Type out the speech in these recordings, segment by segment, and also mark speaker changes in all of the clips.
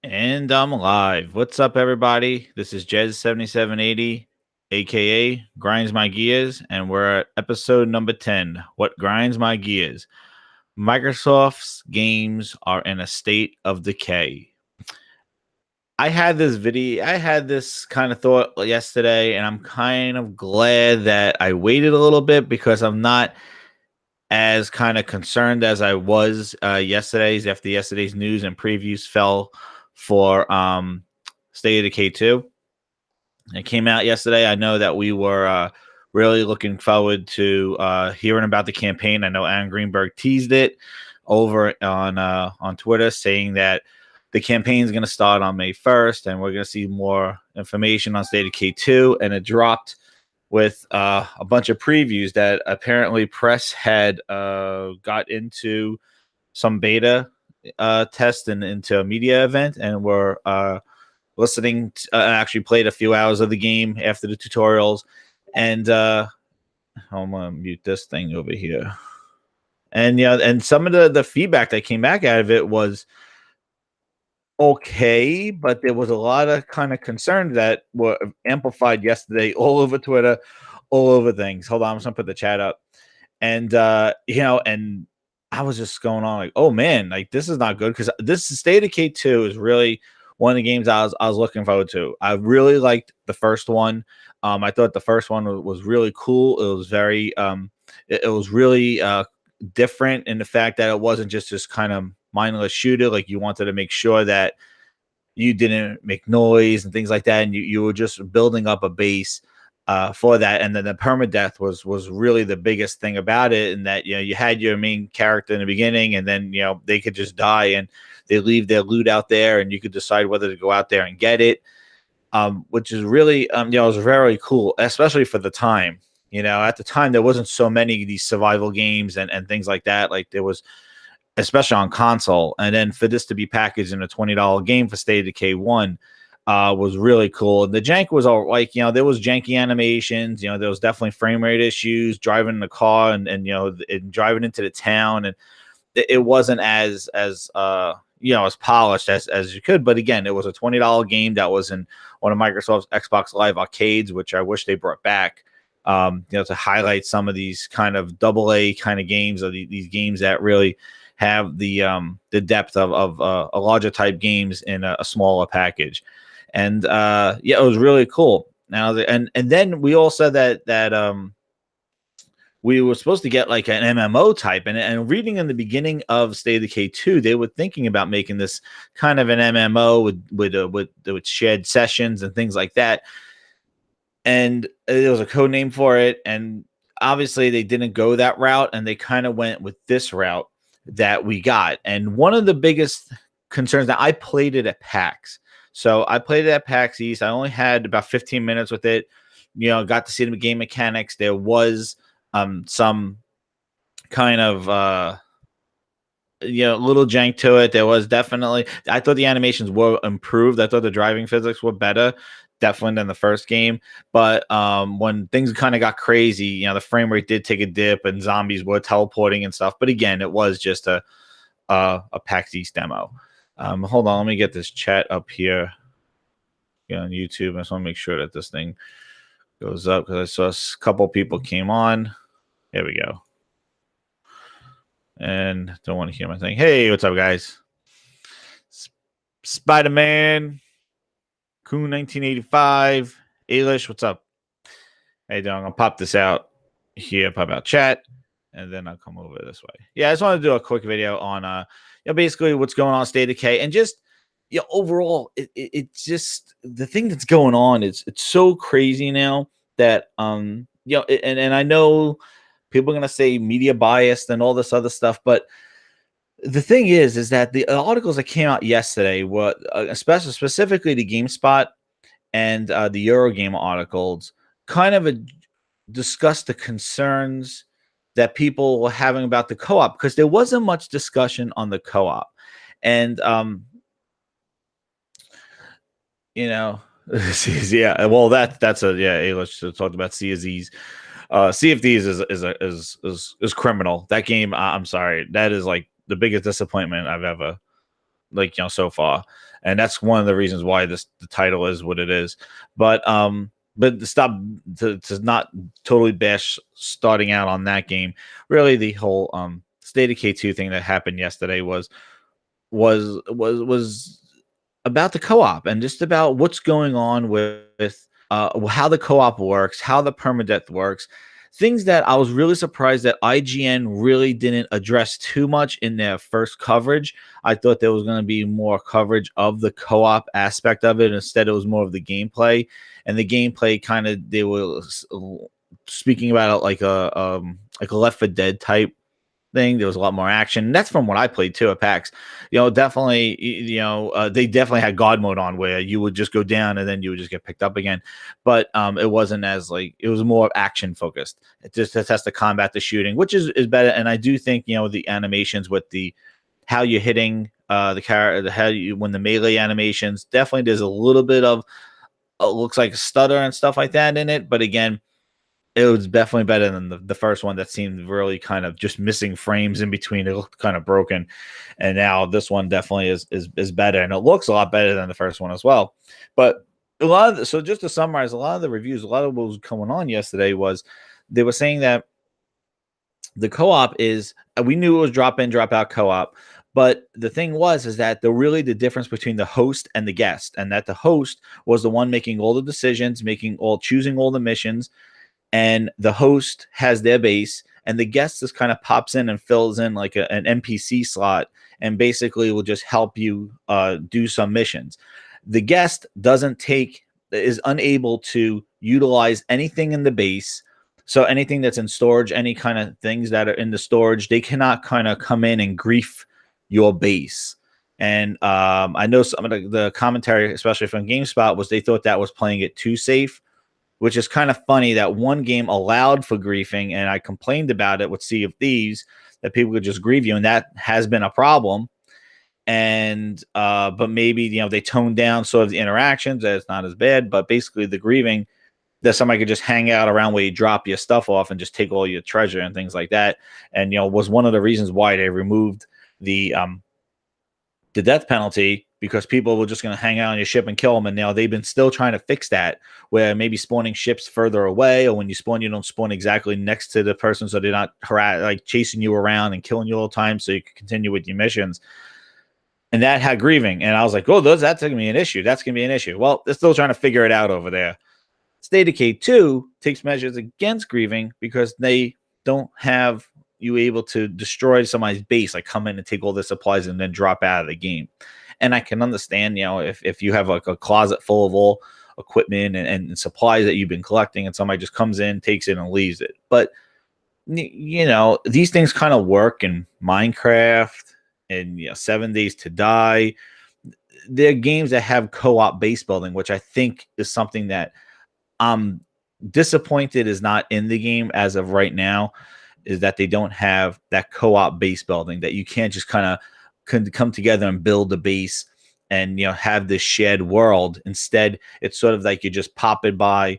Speaker 1: And I'm live. What's up, everybody? This is Jez7780, aka Grinds My Gears, and we're at episode number 10. What grinds my gears? Microsoft's games are in a state of decay. I had this kind of thought yesterday, and I'm kind of glad that I waited a little bit because I'm not as kind of concerned as I was after yesterday's news and previews fell for State of Decay 2. It came out yesterday. I know that we were really looking forward to hearing about the campaign. I know Aaron Greenberg teased it over on Twitter, saying that the campaign is going to start on May 1st, and we're going to see more information on State of Decay 2. And it dropped with a bunch of previews that apparently press had got into some beta test and into a media event, and were listening actually played a few hours of the game after the tutorials. And I'm gonna mute this thing over here. And yeah, and some of the feedback that came back out of it was okay, but there was a lot of kind of concern that were amplified yesterday all over Twitter, all over things. Hold on, I'm just gonna put the chat up. And and I was just going on like, oh man, like this is not good, because this State of K2 is really one of the games I was looking forward to. I really liked the first one. I thought the first one was really cool. It was very it was really different in the fact that it wasn't just this kind of mindless shooter. Like, you wanted to make sure that you didn't make noise and things like that, and you were just building up a base for that. And then the permadeath was really the biggest thing about it, in that you had your main character in the beginning, and then they could just die and they leave their loot out there, and you could decide whether to go out there and get it, which is really it was very cool, especially for the time. At the time, there wasn't so many of these survival games and things like that. Like, there was, especially on console. And then for this to be packaged in a $20 game for State of Decay 1 was really cool. And the jank was all like, there was janky animations, there was definitely frame rate issues driving in the car, and driving into the town. And it wasn't as polished as you could. But again, it was a $20 game that was in one of Microsoft's Xbox Live arcades, which I wish they brought back. To highlight some of these kind of AA kind of games, or these games that really have the depth of a larger type games in a smaller package. And it was really cool. Now, and then we all said that we were supposed to get like an MMO type, and reading in the beginning of State of Decay 2, they were thinking about making this kind of an MMO with shared sessions and things like that. And there was a code name for it, and obviously they didn't go that route, and they kind of went with this route that we got. And one of the biggest concerns, that I played it at PAX. So I played it at PAX East. I only had about 15 minutes with it. Got to see the game mechanics. There was some kind of little jank to it. There was definitely, I thought the animations were improved. I thought the driving physics were better, definitely, than the first game. But when things kind of got crazy, the frame rate did take a dip, and zombies were teleporting and stuff. But again, it was just a PAX East demo. Hold on, let me get this chat up here on YouTube. I just want to make sure that this thing goes up, because I saw a couple people came on. Here we go. And don't want to hear my thing. Hey, what's up, guys? Spider-Man, Coon 1985, Alish, what's up? Hey, I'm gonna pop this out here, pop out chat, and then I'll come over this way. Yeah, I just want to do a quick video on basically what's going on State of Decay, and just overall, it's just the thing that's going on. It's so crazy now that and I know people are gonna say media biased and all this other stuff, but the thing is that the articles that came out yesterday were, especially specifically the GameSpot and the Eurogame articles, kind of discussed the concerns that people were having about the co-op, because there wasn't much discussion on the co-op. And yeah, well, that's let's talk about Sea of Thieves. Sea of Thieves is criminal. That game, I'm sorry, that is like the biggest disappointment I've ever like, so far, and that's one of the reasons why the title is what it is. But to stop to not totally bash starting out on that game. Really, the whole State of K2 thing that happened yesterday was about the co-op and just about what's going on with how the co-op works, how the permadeath works, things that I was really surprised that IGN really didn't address too much in their first coverage. I thought there was going to be more coverage of the co-op aspect of it. Instead, it was more of the gameplay, and the gameplay kind of they were speaking about it like a Left 4 Dead type thing. There was a lot more action. And that's from what I played too at PAX. Definitely, they definitely had God mode on where you would just go down and then you would just get picked up again. But it wasn't as it was more action focused. It just has to combat the shooting, which is better. And I do think, the animations with the how you're hitting the character, when the melee animations, definitely there's a little bit of looks like a stutter and stuff like that in it. But again, it was definitely better than the first one that seemed really kind of just missing frames in between. It looked kind of broken. And now this one definitely is better. And it looks a lot better than the first one as well. But so just to summarize, a lot of the reviews, a lot of what was going on yesterday was they were saying that the co-op is, we knew it was drop in, drop out co-op. But the thing is that the difference between the host and the guest, and that the host was the one making all the decisions, choosing all the missions, and the host has their base, and the guest just kind of pops in and fills in like an NPC slot, and basically will just help you do some missions. The guest is unable to utilize anything in the base. So anything that's in storage, any kind of things that are in the storage, they cannot kind of come in and grief your base. And I know some of the commentary, especially from GameSpot, was they thought that was playing it too safe, which is kind of funny that one game allowed for griefing, and I complained about it with Sea of Thieves, that people could just grieve you, and that has been a problem. And but maybe they toned down sort of the interactions, that it's not as bad, but basically the grieving, that somebody could just hang out around where you drop your stuff off and just take all your treasure and things like that. And was one of the reasons why they removed the death penalty, because people were just going to hang out on your ship and kill them. And now they've been still trying to fix that, where maybe spawning ships further away, or when you spawn, you don't spawn exactly next to the person, so they're not chasing you around and killing you all the time, so you can continue with your missions. And that had grieving, and I was like, oh, that's going to be an issue. That's going to be an issue. Well, they're still trying to figure it out over there. State of K2 takes measures against grieving because they don't have you able to destroy somebody's base, like come in and take all the supplies and then drop out of the game. And I can understand, if you have like a closet full of all equipment and supplies that you've been collecting, and somebody just comes in, takes it, and leaves it. But these things kind of work in Minecraft and 7 Days to Die. They're games that have co-op base building, which I think is something that I'm disappointed is not in the game as of right now, is that they don't have that co-op base building, that you can't just kind of come together and build a base and have this shared world. Instead, it's sort of like you just pop it by,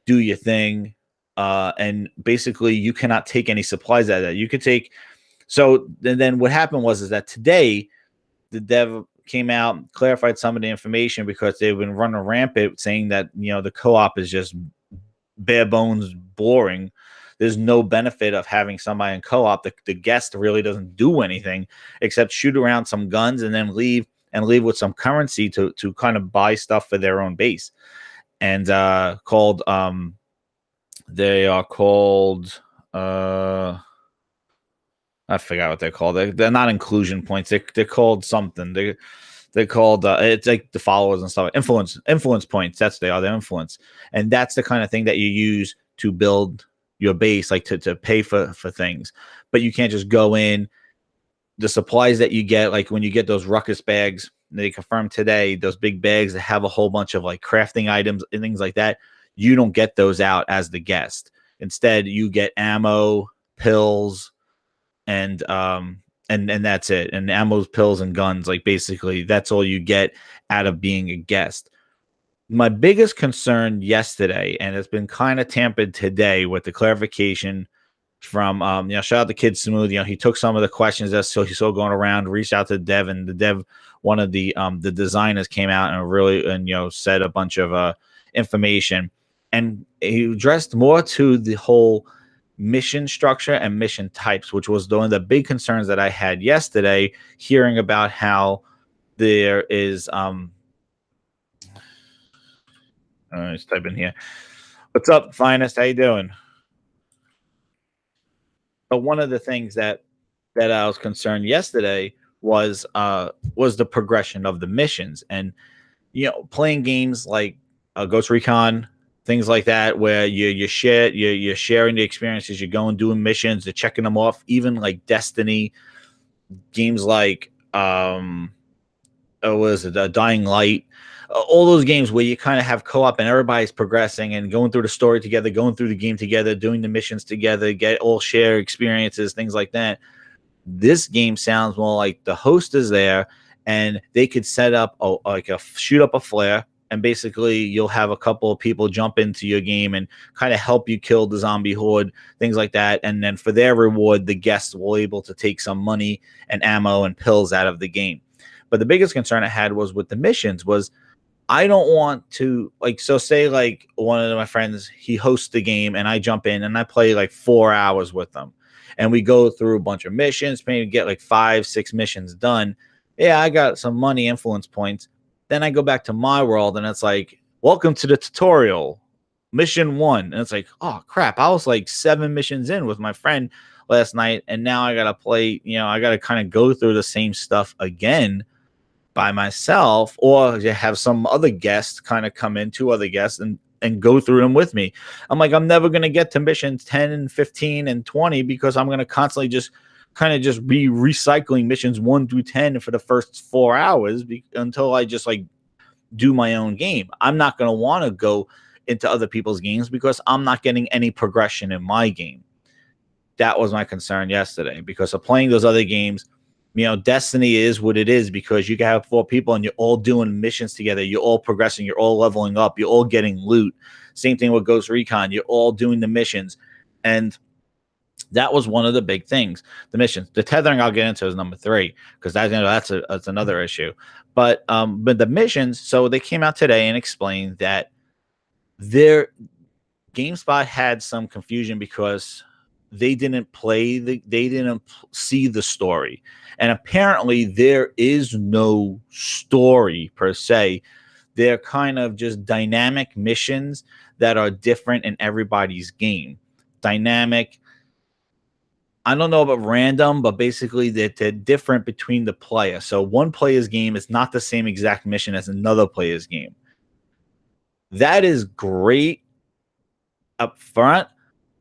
Speaker 1: do your thing, and basically you cannot take any supplies out of that. You could take. So then what happened is that today the dev came out and clarified some of the information, because they've been running rampant saying that the co-op is just bare bones boring. There's no benefit of having somebody in co-op. The guest really doesn't do anything except shoot around some guns and then leave with some currency to kind of buy stuff for their own base. And they are called I forgot what they're called. They're not inclusion points. They're called something. They're called it's like the followers and stuff. Influence points. That's they are. They're influence, and that's the kind of thing that you use to build your base, like to pay for things. But you can't just go in. The supplies that you get, like when you get those ruckus bags, they confirmed today, those big bags that have a whole bunch of like crafting items and things like that, you don't get those out as the guest. Instead, you get ammo, pills, and that's it. And ammo, pills, and guns. Like basically, that's all you get out of being a guest. My biggest concern yesterday, and it's been kind of tampered today with the clarification from shout out to Kid Smooth. He took some of the questions that so he's still going around, reached out to the dev, and the dev, one of the designers came out and really said a bunch of information, and he addressed more to the whole mission structure and mission types, which was one of the big concerns that I had yesterday, hearing about how there is let's type in here. What's up, finest? How you doing? But one of the things that I was concerned yesterday was the progression of the missions, and playing games like Ghost Recon, things like that, where you're sharing the experiences, you're going doing missions, you're checking them off. Even like Destiny games, like what is it, Dying Light, all those games where you kind of have co-op and everybody's progressing and going through the story together, going through the game together, doing the missions together, get all share experiences, things like that. This game sounds more like the host is there and they could set up shoot up a flare, and basically you'll have a couple of people jump into your game and kind of help you kill the zombie horde, things like that. And then for their reward, the guests will able to take some money and ammo and pills out of the game. But the biggest concern I had was with the missions was I don't want to, like, so say like one of my friends, he hosts the game and I jump in and I play like 4 hours with them and we go through a bunch of missions, maybe get like 5-6 missions done. Yeah, I got some money influence points. Then I go back to my world and it's like, welcome to the tutorial, mission 1. And it's like, oh crap, I was like 7 missions in with my friend last night. And now I got to play, I got to kind of go through the same stuff again by myself, or you have some other guests kind of come in, 2 other guests, and go through them with me. I'm like, I'm never going to get to missions 10 and 15 and 20 because I'm going to constantly just be recycling missions 1 through 10 for the first 4 hours until I just like do my own game. I'm not going to want to go into other people's games because I'm not getting any progression in my game. That was my concern yesterday, because of playing those other games. Destiny is what it is because you can have 4 people and you're all doing missions together. You're all progressing. You're all leveling up. You're all getting loot. Same thing with Ghost Recon. You're all doing the missions. And that was one of the big things. The missions, the tethering, I'll get into is number 3 because that's another issue. But the missions. So they came out today and explained that their GameSpot had some confusion because they didn't see the story, and apparently there is no story per se. They're kind of just dynamic missions that are different in everybody's game. Dynamic, I don't know about random, but basically they're different between the player. So one player's game is not the same exact mission as another player's game. That is great up front,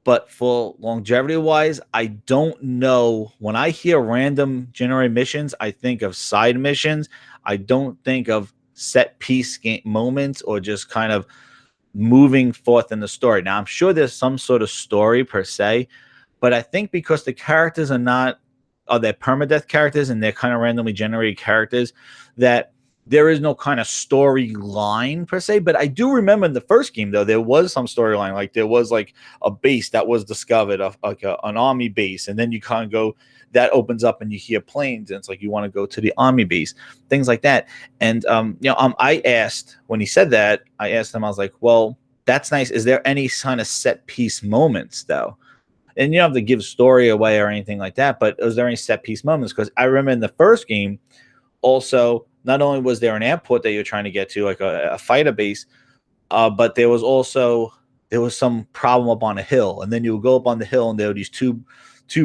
Speaker 1: but for longevity wise, I don't know. When I hear random generated missions, I think of side missions. I don't think of set piece game moments or just kind of moving forth in the story. Now, I'm sure there's some sort of story per se, but I think because the characters are they're permadeath characters and they're kind of randomly generated characters, that there is no kind of storyline per se. But I do remember in the first game, though, there was some storyline. Like there was like a base that was discovered, an army base. And then you kind of go, that opens up and you hear planes. And it's like, you want to go to the army base, things like that. And, I asked, when he said that, I asked him, I was like, well, that's nice. Is there any kind of set piece moments, though? And you don't have to give story away or anything like that. But was there any set piece moments? Because I remember in the first game, also, not only was there an airport that you're trying to get to, like a fighter base, but there was some problem up on a hill, and then you would go up on the hill, and there were these two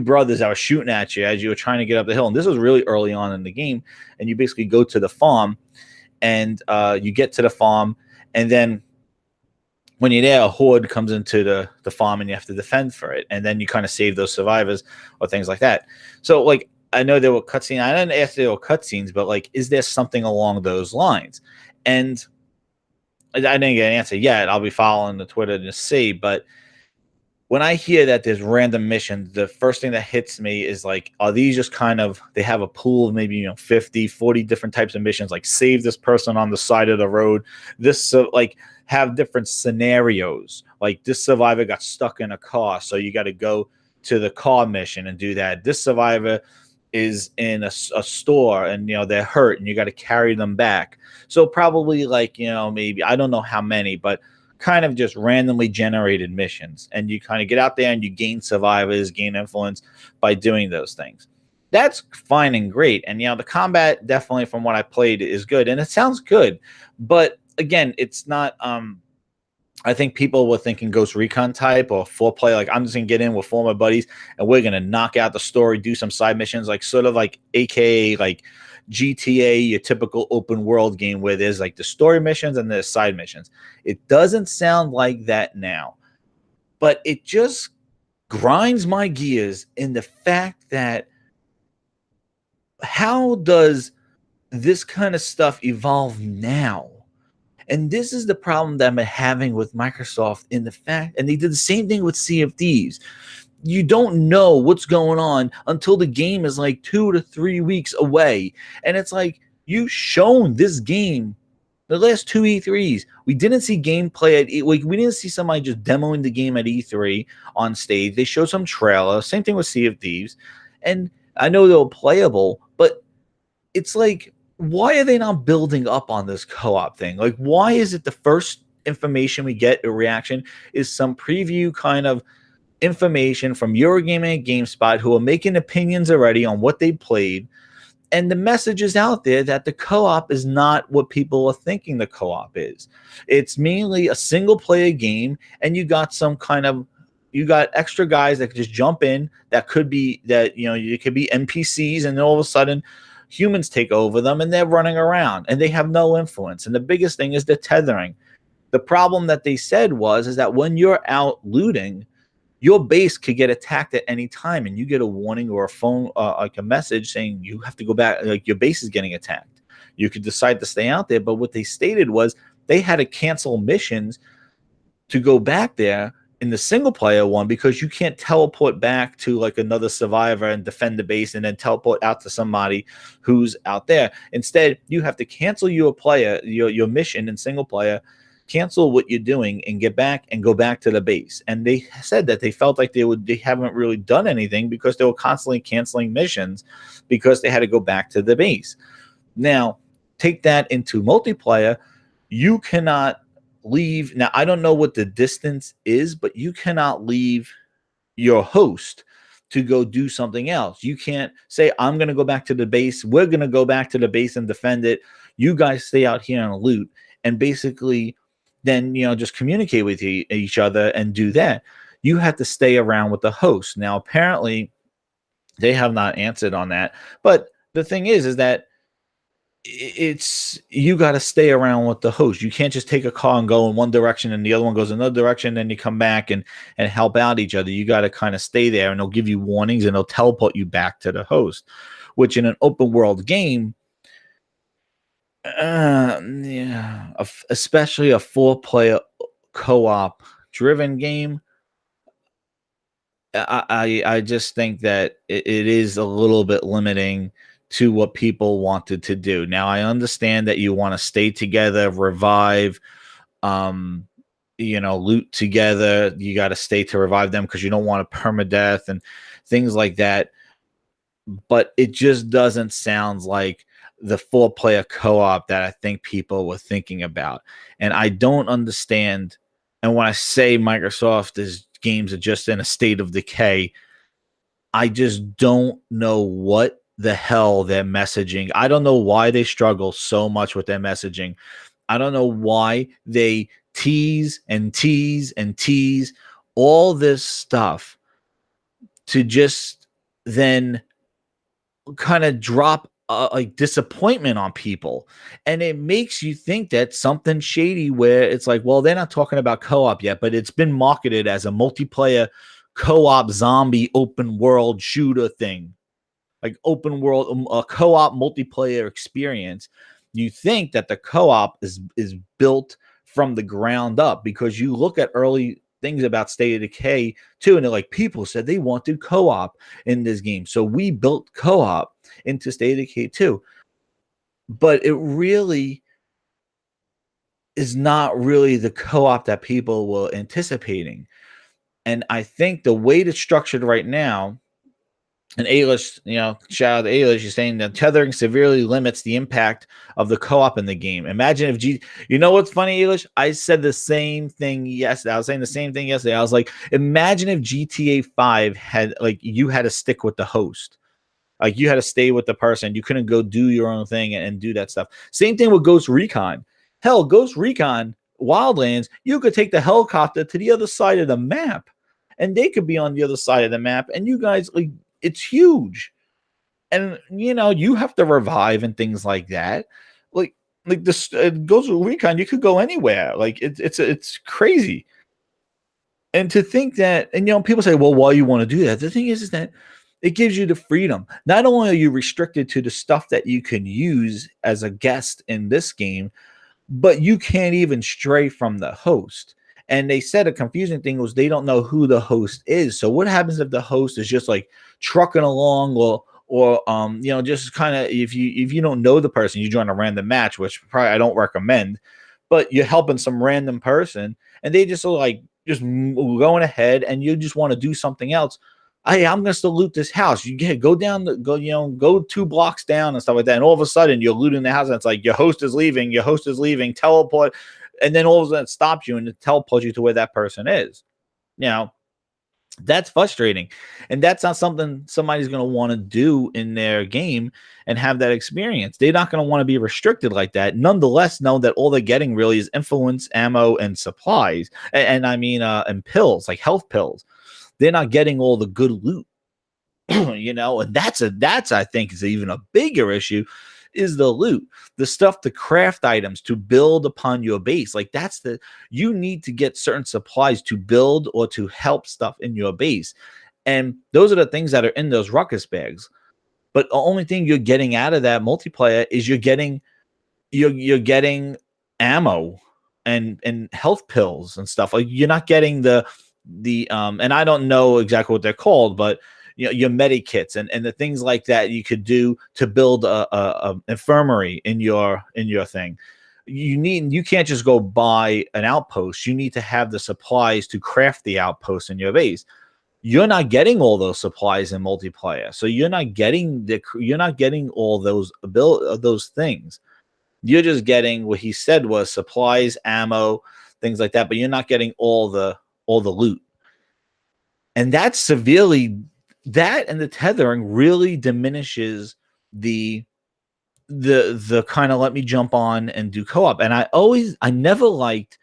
Speaker 1: brothers that were shooting at you as you were trying to get up the hill. And this was really early on in the game, and you basically go to the farm, and you get to the farm, and then when you're there, a horde comes into the farm, and you have to defend for it, and then you kind of save those survivors or things like that. So, like, I know there were cutscenes. I didn't ask if there were cutscenes, but like, is there something along those lines? And I didn't get an answer yet. I'll be following the Twitter to see. But when I hear that there's random missions, the first thing that hits me is like, are these just kind of, they have a pool of maybe 50, 40 different types of missions, like save this person on the side of the road. This like have different scenarios. Like this survivor got stuck in a car, so you got to go to the car mission and do that. This survivor is in a store and they're hurt and you got to carry them back. So probably like maybe I don't know how many, but kind of just randomly generated missions, and you kind of get out there and you gain survivors, gain influence by doing those things. That's fine and great, and the combat definitely from what I played is good and it sounds good, but again, it's not I think people were thinking Ghost Recon type or full play. Like, I'm just gonna get in with four of my buddies and we're gonna knock out the story, do some side missions, like sort of like AKA like GTA, your typical open world game where there's like the story missions and there's side missions. It doesn't sound like that now, but it just grinds my gears in the fact that how does this kind of stuff evolve now? And this is the problem that I'm having with Microsoft in the fact, and they did the same thing with Sea of Thieves. You don't know what's going on until the game is like 2 to 3 weeks away. And it's like, you've shown this game the last two E3s. We didn't see gameplay at like we didn't see somebody just demoing the game at E3 on stage. They showed some trailer. Same thing with Sea of Thieves. And I know they were playable, but it's like, why are they not building up on this co-op thing? Like, why is it the first information we get a reaction is some preview kind of information from Eurogaming and GameSpot, who are making opinions already on what they played, and the message is out there that the co-op is not what people are thinking the co-op is. It's mainly a single player game, and you got extra guys that could just jump in, that could be that it could be NPCs, and then all of a sudden humans take over them and they're running around and they have no influence. And the biggest thing is the tethering. The problem that they said is that when you're out looting, your base could get attacked at any time, and you get a warning or a phone, like a message saying you have to go back, like your base is getting attacked. You could decide to stay out there, but what they stated was they had to cancel missions to go back there in the single player one, because you can't teleport back to like another survivor and defend the base and then teleport out to somebody who's out there. Instead, you have to cancel your mission in single player, cancel what you're doing and get back and go back to the base. And they said that they felt like they haven't really done anything because they were constantly canceling missions because they had to go back to the base. Now, take that into multiplayer. You cannot leave. Now, I don't know what the distance is, but you cannot leave your host to go do something else. You can't say, I'm going to go back to the base. We're going to go back to the base and defend it. You guys stay out here and loot. And basically, then, just communicate with each other and do that. You have to stay around with the host. Now, apparently, they have not answered on that. But the thing is that it's you got to stay around with the host. You can't just take a car and go in one direction and the other one goes another direction, then you come back and help out each other. You got to kind of stay there, and they'll give you warnings and they'll teleport you back to the host, which in an open world game, especially a 4-player co-op driven game, I just think that it is a little bit limiting to what people wanted to do. Now, I understand that you want to stay together, revive, loot together. You got to stay to revive them because you don't want a permadeath and things like that. But it just doesn't sound like the 4-player co-op that I think people were thinking about. And I don't understand. And when I say Microsoft's games are just in a state of decay, I just don't know what the hell they're messaging. I don't know why they struggle so much with their messaging. I don't know why they tease and tease and tease all this stuff to just then kind of drop like disappointment on people. And it makes you think that something shady, where it's like, well, they're not talking about co-op yet, but it's been marketed as a multiplayer co-op zombie open world shooter thing, like open world, a co-op multiplayer experience. You think that the co-op is built from the ground up, because you look at early things about State of Decay 2, and they're like, people said they wanted co-op in this game, so we built co-op into State of Decay 2. But it really is not really the co-op that people were anticipating. And I think the way it's structured right now, and Alish, shout out to Alish, you're saying that tethering severely limits the impact of the co-op in the game. Imagine if you know what's funny, Alish? I said the same thing yesterday. I was saying the same thing yesterday. I was like, imagine if GTA 5 had like you had to stick with the host. Like you had to stay with the person. You couldn't go do your own thing and do that stuff. Same thing with Ghost Recon. Hell, Ghost Recon Wildlands, you could take the helicopter to the other side of the map, and they could be on the other side of the map, and you guys like it's huge. And you have to revive and things like that. Like this Ghost Recon, you could go anywhere. Like it's crazy. And to think that, and people say, well, why you want to do that? The thing is that it gives you the freedom. Not only are you restricted to the stuff that you can use as a guest in this game, but you can't even stray from the host. And they said a confusing thing was they don't know who the host is. So what happens if the host is just like trucking along, or just kind of, if you don't know the person, you join a random match, which probably I don't recommend, but you're helping some random person and they just like just going ahead and you just want to do something else. Hey, I'm gonna still loot this house. You go down go 2 blocks down and stuff like that, and all of a sudden you're looting the house, and it's like your host is leaving, teleport, and then all of a sudden it stops you and it teleports you to where that person is. That's frustrating, and that's not something somebody's gonna want to do in their game and have that experience. They're not gonna want to be restricted like that. Nonetheless, know that all they're getting really is influence, ammo, and supplies, and I mean, and pills, like health pills. They're not getting all the good loot, and that's I think is even a bigger issue is the loot, the stuff, the craft items to build upon your base. Like you need to get certain supplies to build or to help stuff in your base. And those are the things that are in those ruckus bags. But the only thing you're getting out of that multiplayer is you're getting ammo and health pills and stuff. Like you're not getting the and I don't know exactly what they're called, but your medi kits and the things like that you could do to build a infirmary in your thing. You can't just go buy an outpost. You need to have the supplies to craft the outpost in your base. You're not getting all those supplies in multiplayer, so you're not getting all those things. You're just getting what he said was supplies, ammo, things like that, but you're not getting all the loot. And that and the tethering really diminishes the kind of let me jump on and do co-op. And I never liked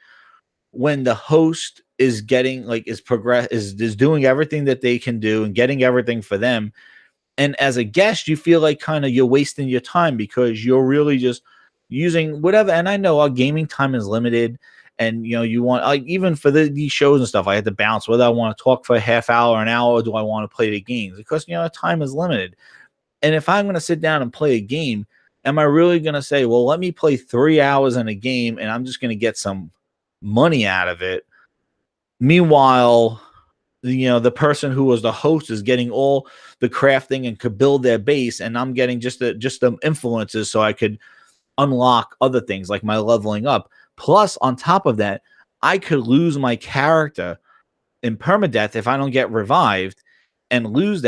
Speaker 1: when the host is getting like is doing everything that they can do and getting everything for them. And as a guest, you feel like kind of you're wasting your time because you're really just using whatever. And I know our gaming time is limited, and you want, like, even for these shows and stuff, I had to bounce whether I want to talk for a half hour, an hour, or do I want to play the games, because time is limited. And if I'm going to sit down and play a game, am I really going to say, well, let me play 3 hours in a game and I'm just going to get some money out of it? Meanwhile, the person who was the host is getting all the crafting and could build their base, and I'm getting just the influences so I could unlock other things like my leveling up. Plus, on top of that, I could lose my character in permadeath if I don't get revived and lose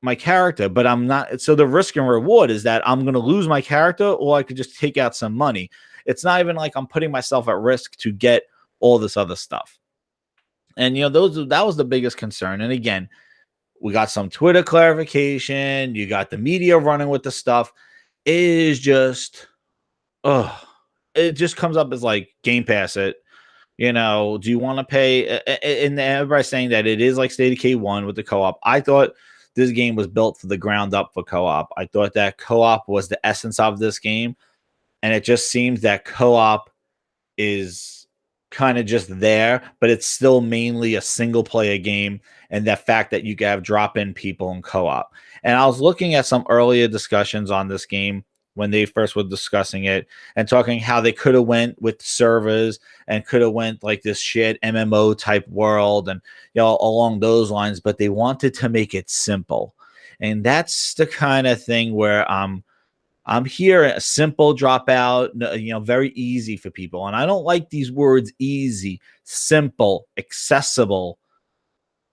Speaker 1: my character, but I'm not. So the risk and reward is that I'm going to lose my character, or I could just take out some money. It's not even like I'm putting myself at risk to get all this other stuff. And that was the biggest concern. And again, we got some Twitter clarification. You got the media running with the stuff. It is just, it just comes up as like Game Pass it. Do you want to pay? And everybody's saying that it is like State of K1 with the co-op. I thought this game was built for the ground up for co-op. I thought that co-op was the essence of this game. And it just seems that co-op is kind of just there, but it's still mainly a single player game. And that fact that you can have drop-in people in co-op. And I was looking at some earlier discussions on this game when they first were discussing it and talking how they could have went with servers and could have went like this shared MMO type world and along those lines, but they wanted to make it simple. And that's the kind of thing where I'm here, a simple dropout, very easy for people. And I don't like these words: easy, simple, accessible.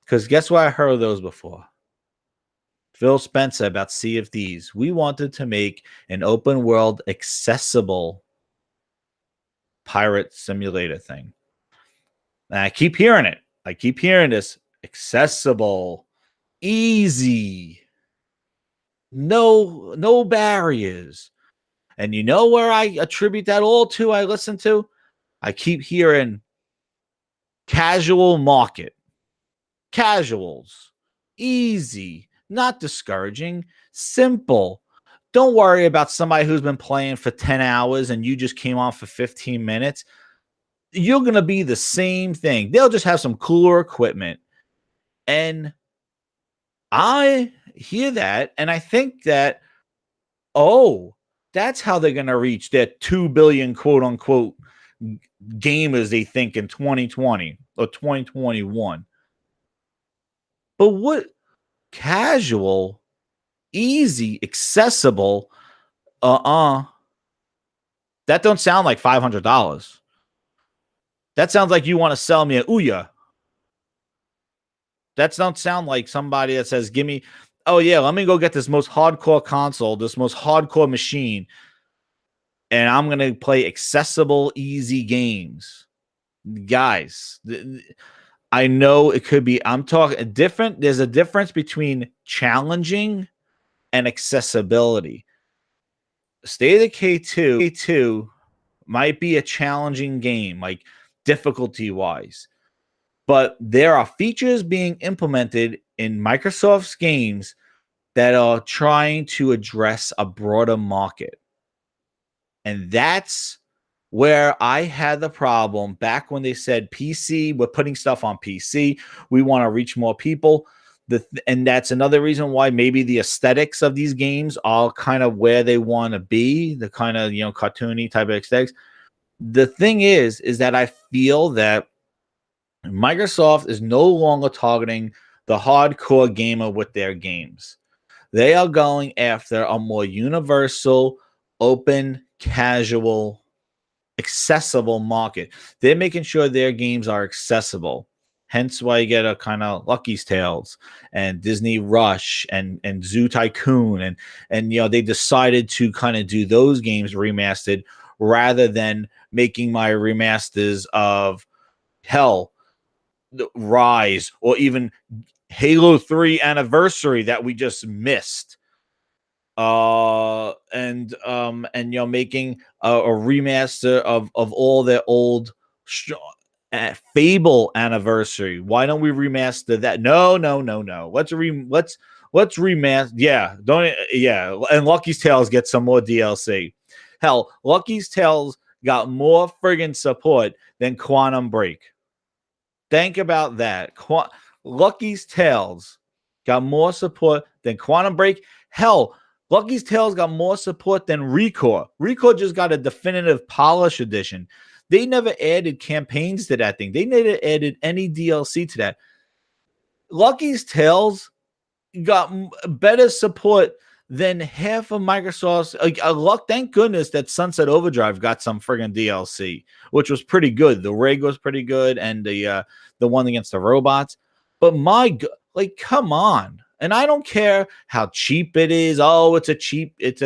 Speaker 1: Because guess what? I heard of those before. Phil Spencer about Sea of Thieves. We wanted to make an open world, accessible pirate simulator thing. And I keep hearing it. I keep hearing this accessible, easy, no barriers. And you know where I attribute that all to? I listen to. I keep hearing casual market, casuals, easy, not discouraging, simple. Don't worry about somebody who's been playing for 10 hours and you just came on for 15 minutes. You're going to be the same thing. They'll just have some cooler equipment. And I hear that and I think that, oh, that's how they're going to reach their 2 billion quote unquote gamers they think in 2020 or 2021. But what casual, easy, accessible, that don't sound like $500. That sounds like you want to sell me a Ouya. That don't sound like somebody that says, give me, oh yeah, let me go get this most hardcore console, this most hardcore machine, and I'm going to play accessible, easy games. Guys, I know it could be, I'm talking different. There's a difference between challenging and accessibility. State of Decay 2 might be a challenging game, like difficulty wise, but there are features being implemented in Microsoft's games that are trying to address a broader market. And that's where I had the problem back when they said PC, we're putting stuff on PC. We want to reach more people. And that's another reason why maybe the aesthetics of these games are kind of where they want to be, the kind of, cartoony type of aesthetics. The thing is that I feel that Microsoft is no longer targeting the hardcore gamer with their games. They are going after a more universal, open, casual, accessible market. They're making sure their games are accessible. Hence why you get a kind of Lucky's Tales and Disney Rush and Zoo Tycoon and they decided to kind of do those games remastered rather than making my remasters of hell, Rise, or even Halo 3 Anniversary that we just missed. And making a remaster of all their old Fable Anniversary. Why don't we remaster that? No. Let's remaster. And Lucky's Tales get some more DLC. Hell, Lucky's Tales got more friggin' support than Quantum Break. Think about that. Lucky's Tales got more support than Quantum Break. Hell, Lucky's Tales got more support than Recore. Recore just got a definitive polish edition. They never added campaigns to that thing. They never added any DLC to that. Lucky's Tales got better support than half of Microsoft's. Thank goodness that Sunset Overdrive got some friggin' DLC, which was pretty good. The rig was pretty good, and the one against the robots. But come on. And I don't care how cheap it is. Oh, it's cheap, it's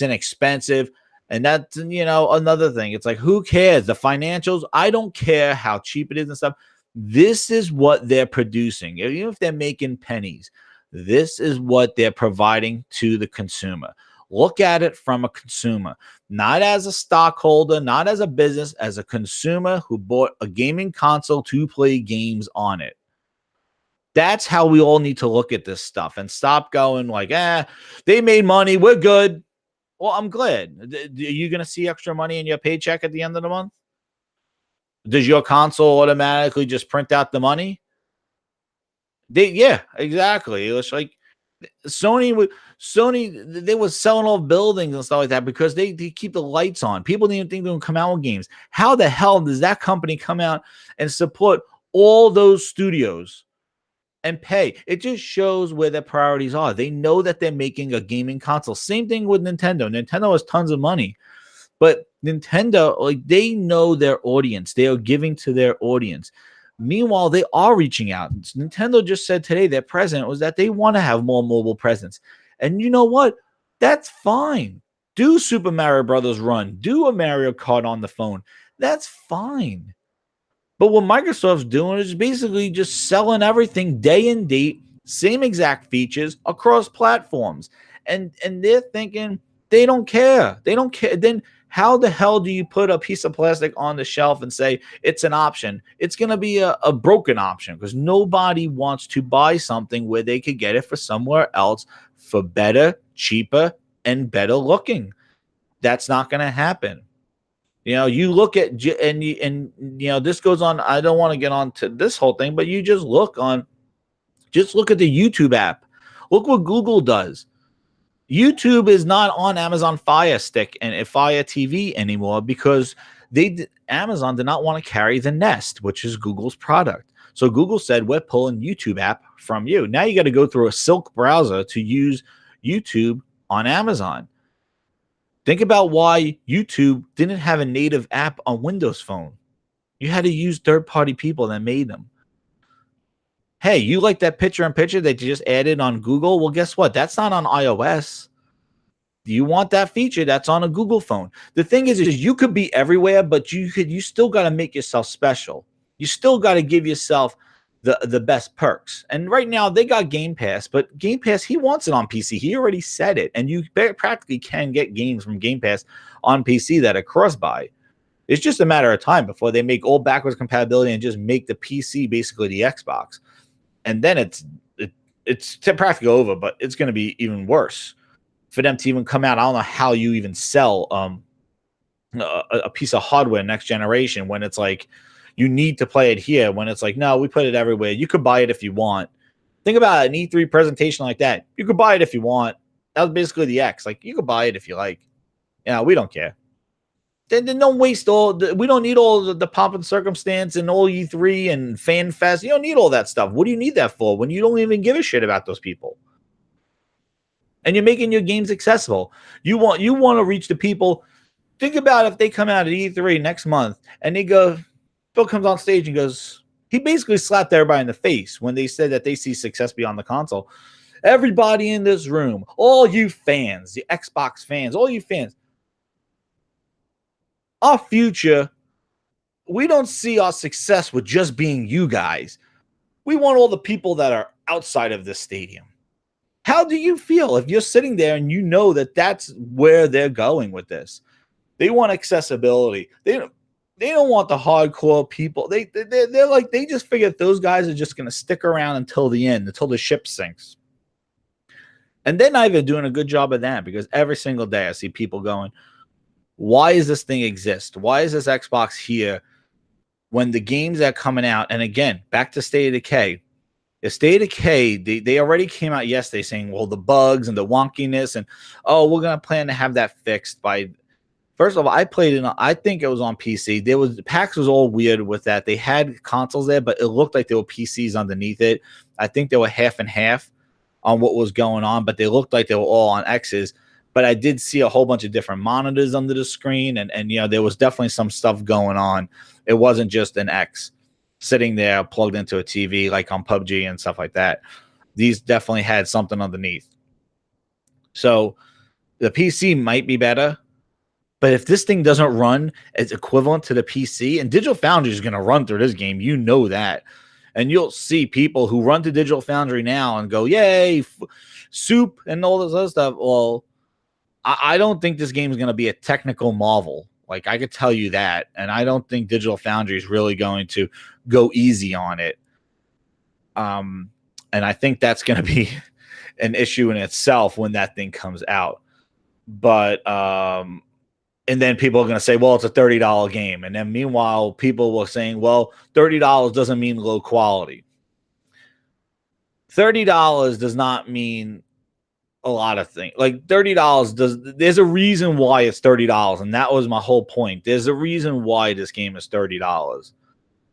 Speaker 1: inexpensive. And that's, another thing. It's like, who cares? The financials, I don't care how cheap it is and stuff. This is what they're producing. Even if they're making pennies, this is what they're providing to the consumer. Look at it from a consumer, not as a stockholder, not as a business, as a consumer who bought a gaming console to play games on it. That's how we all need to look at this stuff and stop going like, they made money, we're good. Well, I'm glad. Are you going to see extra money in your paycheck at the end of the month? Does your console automatically just print out the money? Yeah, exactly. It was like Sony, they were selling off buildings and stuff like that because they keep the lights on. People didn't even think they would come out with games. How the hell does that company come out and support all those studios and pay? It just shows where their priorities are. They know that they're making a gaming console. Same thing with Nintendo. Nintendo has tons of money, but Nintendo, they know their audience. They are giving to their audience. Meanwhile, they are reaching out. Nintendo just said today their president was that they want to have more mobile presence. And you know what? That's fine. Do Super Mario Brothers Run. Do a Mario Kart on the phone. That's fine. But what Microsoft's doing is basically just selling everything day and date, same exact features across platforms. And they're thinking they don't care. They don't care. Then how the hell do you put a piece of plastic on the shelf and say it's an option? It's going to be a broken option because nobody wants to buy something where they could get it for somewhere else for better, cheaper, and better looking. That's not going to happen. You look at and this goes on. I don't want to get on to this whole thing, but you just look at the YouTube app. Look what Google does. YouTube is not on Amazon Fire Stick and Fire TV anymore because Amazon did not want to carry the Nest, which is Google's product. So Google said, we're pulling YouTube app from you. Now you got to go through a Silk browser to use YouTube on Amazon. Think about why YouTube didn't have a native app on Windows Phone. You had to use third-party people that made them. Hey, you like that picture-in-picture that you just added on Google? Well, guess what? That's not on iOS. You want that feature? That's on a Google phone. The thing is you could be everywhere, but you still got to make yourself special. You still got to give yourself the best perks. And right now they got Game Pass, but Game Pass, he wants it on PC. He already said it. And you practically can get games from Game Pass on PC that are cross-buy. It's just a matter of time before they make all backwards compatibility and just make the PC basically the Xbox. And then it's practically over, but it's going to be even worse for them to even come out. I don't know how you even sell a piece of hardware next generation when it's like, you need to play it here, when it's like, no, we put it everywhere. You could buy it if you want. Think about an E3 presentation like that. You could buy it if you want. That was basically the X. Like, you could buy it if you like. We don't care. Then don't waste we don't need all the pomp and circumstance and all E3 and Fan Fest. You don't need all that stuff. What do you need that for when you don't even give a shit about those people? And you're making your games accessible. You want to reach the people. Think about if they come out at E3 next month and they go, Phil comes on stage and goes, he basically slapped everybody in the face when they said that they see success beyond the console. Everybody in this room, all you fans, the Xbox fans, all you fans, our future, we don't see our success with just being you guys. We want all the people that are outside of this stadium. How do you feel if you're sitting there and you know that that's where they're going with this? They want accessibility. They don't want the hardcore people. They're like, they just figure those guys are just going to stick around until the end, until the ship sinks. And they're not even doing a good job of that because every single day I see people going, why does this thing exist? Why is this Xbox here when the games that are coming out? And again, back to State of Decay. The State of Decay, they already came out yesterday saying, well, the bugs and the wonkiness and, we're going to plan to have that fixed by... First of all, I played it. I think it was on PC. The PAX was all weird with that. They had consoles there, but it looked like there were PCs underneath it. I think they were half and half on what was going on, but they looked like they were all on X's. But I did see a whole bunch of different monitors under the screen, and there was definitely some stuff going on. It wasn't just an X sitting there plugged into a TV like on PUBG and stuff like that. These definitely had something underneath. So the PC might be better. But if this thing doesn't run as equivalent to the PC, and Digital Foundry is going to run through this game, you know that. And you'll see people who run to Digital Foundry now and go, yay, soup and all this other stuff. Well, I don't think this game is going to be a technical marvel. Like, I could tell you that. And I don't think Digital Foundry is really going to go easy on it. And I think that's going to be an issue in itself when that thing comes out. But... and then people are going to say, well, it's a $30 game. And then meanwhile, people were saying, well, $30 doesn't mean low quality. $30 does not mean a lot of things. Like $30 there's a reason why it's $30. And that was my whole point. There's a reason why this game is $30.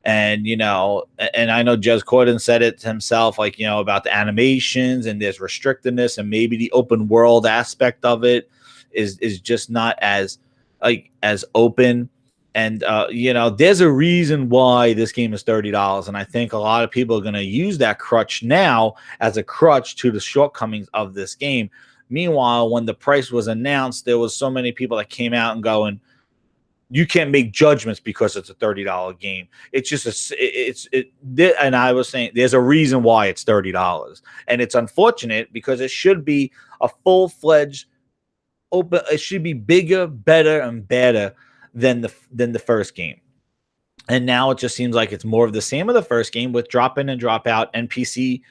Speaker 1: And, and I know Jez Corden said it himself, like, about the animations and there's restrictedness and maybe the open world aspect of it is just not as open And there's a reason why this game is $30, and I think a lot of people are going to use that crutch now as a crutch to the shortcomings of this game. Meanwhile, when the price was announced, there was so many people that came out and going, you can't make judgments because it's a $30 game. It's just and I was saying there's a reason why it's $30, and it's unfortunate because it should be a full-fledged open. It should be bigger, better, and better than the first game. And now it just seems like it's more of the same of the first game with drop in and drop out NPC,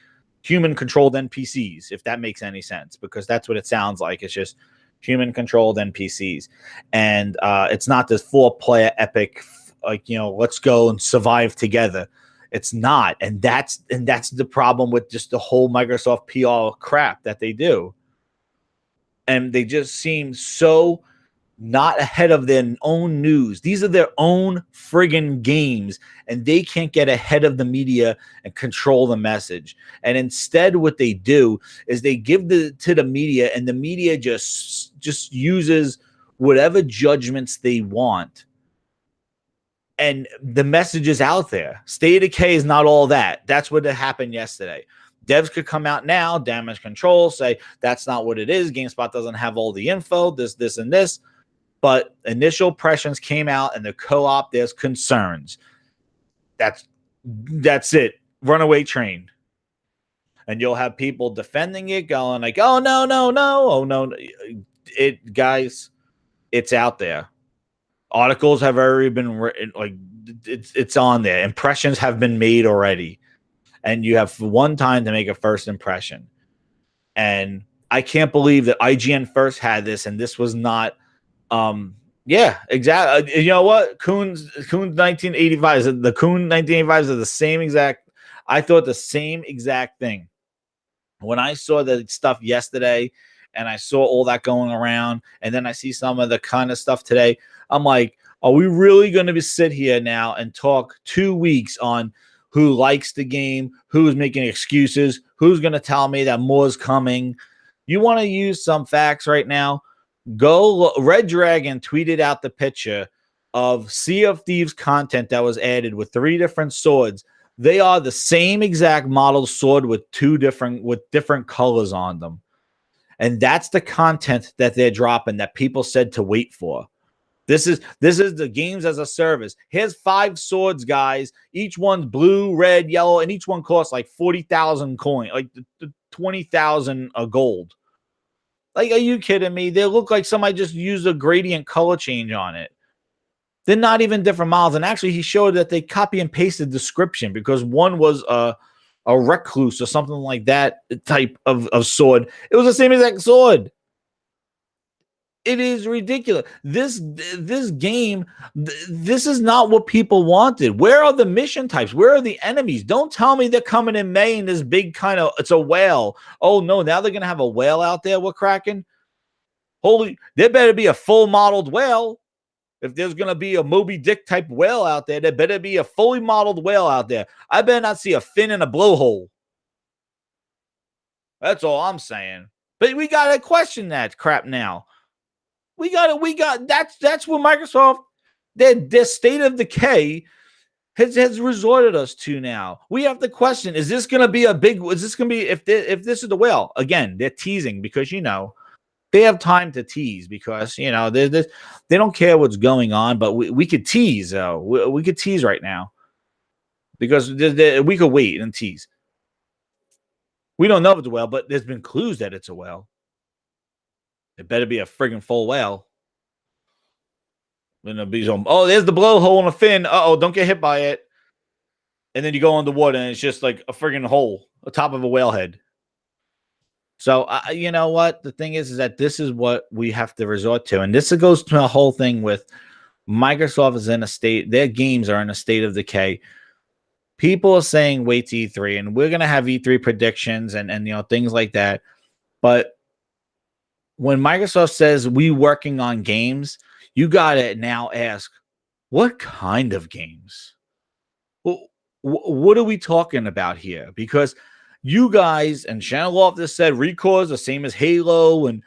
Speaker 1: human controlled NPCs, if that makes any sense, because that's what it sounds like. It's just human controlled NPCs. And it's not this 4-player epic, let's go and survive together. It's not. And that's the problem with just the whole Microsoft PR crap that they do. And they just seem so not ahead of their own news. These are their own friggin' games, and they can't get ahead of the media and control the message. And instead, what they do is they give to the media, and the media just uses whatever judgments they want. And the message is out there. State of Decay is not all that. That's what happened yesterday. Devs could come out now, damage control, say that's not what it is. GameSpot doesn't have all the info, this, and this. But initial impressions came out, and the co-op, there's concerns. That's it. Runaway train. And you'll have people defending it, going like, oh, no. Oh, no. Guys, it's out there. Articles have already been written. Like, it's on there. Impressions have been made already. And you have one time to make a first impression. And I can't believe that IGN first had this, and this was not... yeah, exactly. You know what? Coon's 1985s. The Coon 1985s are the same exact. I thought the same exact thing when I saw the stuff yesterday, and I saw all that going around, and then I see some of the kind of stuff today. I'm like, are we really going to sit here now and talk 2 weeks on who likes the game, who's making excuses, who's going to tell me that more's coming? You want to use some facts right now? Go. Red Dragon tweeted out the picture of Sea of Thieves content that was added with 3 different swords. They are the same exact model sword with different colors on them. And that's the content that they're dropping that people said to wait for. This is the games as a service. Here's 5 swords, guys. Each one's blue, red, yellow, and each one costs like 40,000 coin, like 20,000 gold. Like, are you kidding me? They look like somebody just used a gradient color change on it. They're not even different models. And actually, he showed that they copy and pasted description, because one was a recluse or something like that type of sword. It was the same exact sword. It is ridiculous. This game, this is not what people wanted. Where are the mission types? Where are the enemies? Don't tell me they're coming in May in this big kind of, it's a whale. Oh no, now they're going to have a whale out there we're cracking? Holy, there better be a full modeled whale. If there's going to be a Moby Dick type whale out there, there better be a fully modeled whale out there. I better not see a fin and a blowhole. That's all I'm saying. But we got to question that crap now. That's what Microsoft, their state of decay has resorted us to now. We have to question, is this going to be if this is the whale? Again, they're teasing because, they have time to tease because, they don't care what's going on, but we could tease, though. We could tease right now because we could wait and tease. We don't know if it's a whale, but there's been clues that it's a whale. It better be a friggin' full whale. Then there's the blowhole and a fin. Don't get hit by it. And then you go underwater and it's just like a friggin' hole on top of a whale head. So, you know what? The thing is that this is what we have to resort to. And this goes to the whole thing with Microsoft is in a state, their games are in a state of decay. People are saying wait to E3, and we're going to have E3 predictions and things like that. But when Microsoft says we working on games, you got to now ask, what kind of games? What are we talking about here? Because you guys, and Shannon Loftus said Recore is the same as Halo, and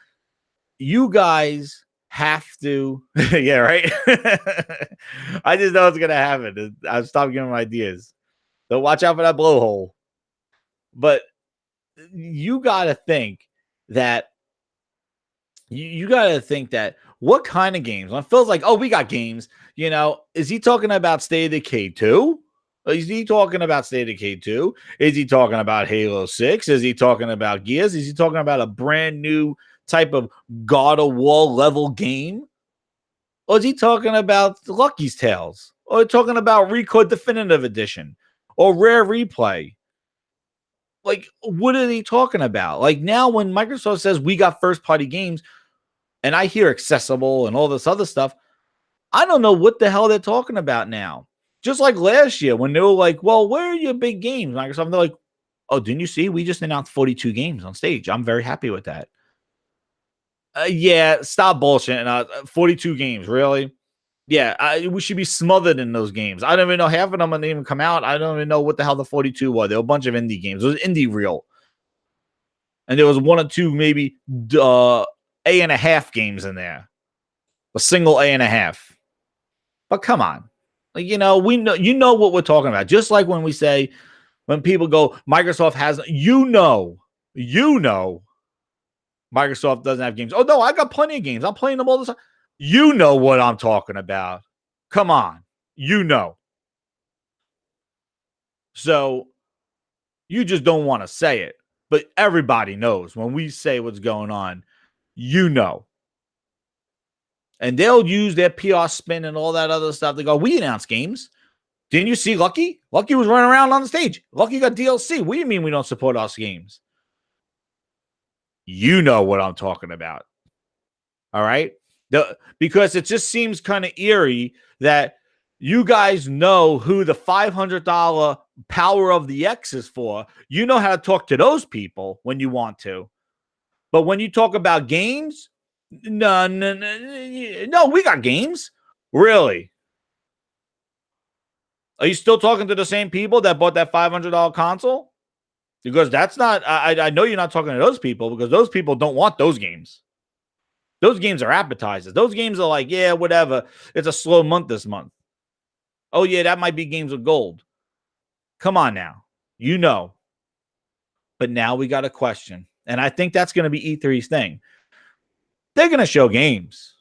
Speaker 1: you guys have to. Yeah, right. I just know it's gonna happen. I've stopped giving them ideas. So watch out for that blowhole. But you gotta think that you gotta think that what kind of games? When it feels like, oh, we got games, is he talking about State of Decay 2? Is he talking about State of Decay 2? Is he talking about Halo 6? Is he talking about Gears? Is he talking about a brand new type of God of War level game? Or is he talking about Lucky's Tales? Or talking about Record Definitive Edition? Or Rare Replay? Like, what are they talking about? Like, now when Microsoft says we got first party games and I hear accessible and all this other stuff, I don't know what the hell they're talking about now. Just like last year when they were like, well, where are your big games, Microsoft? And they're like, oh, didn't you see? We just announced 42 games on stage. I'm very happy with that. Yeah, stop bullshitting. 42 games, really? Yeah, we should be smothered in those games. I don't even know. Half of them didn't even come out. I don't even know what the hell the 42 were. There were a bunch of indie games. It was indie real. And there was one or two, maybe A&a-half games in there. A single A&a-half. But come on. Like, we know what we're talking about. Just like when we say, when people go, Microsoft has, Microsoft doesn't have games. Oh, no, I got plenty of games. I'm playing them all the time. You know what I'm talking about. Come on. So you just don't want to say it. But everybody knows when we say what's going on, And they'll use their PR spin and all that other stuff. They go, we announced games. Didn't you see Lucky? Lucky was running around on the stage. Lucky got DLC. What do you mean we don't support us games? You know what I'm talking about. All right? Because it just seems kind of eerie that you guys know who the $500 Power of the X is for. You know how to talk to those people when you want to. But when you talk about games, no, we got games. Really? Are you still talking to the same people that bought that $500 console? Because that's not, I know you're not talking to those people because those people don't want those games. Those games are appetizers. Those games are like, yeah, whatever. It's a slow month this month. Oh, yeah, that might be games with gold. Come on now. But now we got a question. And I think that's going to be E3's thing. They're going to show games.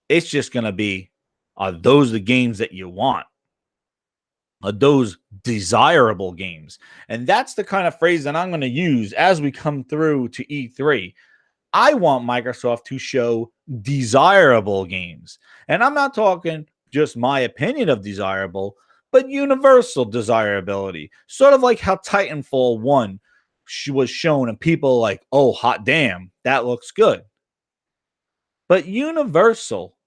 Speaker 1: It's just going to be, are those the games that you want? Are those desirable games? And that's the kind of phrase that I'm going to use as we come through to E3. I want Microsoft to show desirable games. And I'm not talking just my opinion of desirable, but universal desirability. Sort of like how Titanfall 1 was shown and people like, oh, hot damn, that looks good. But universal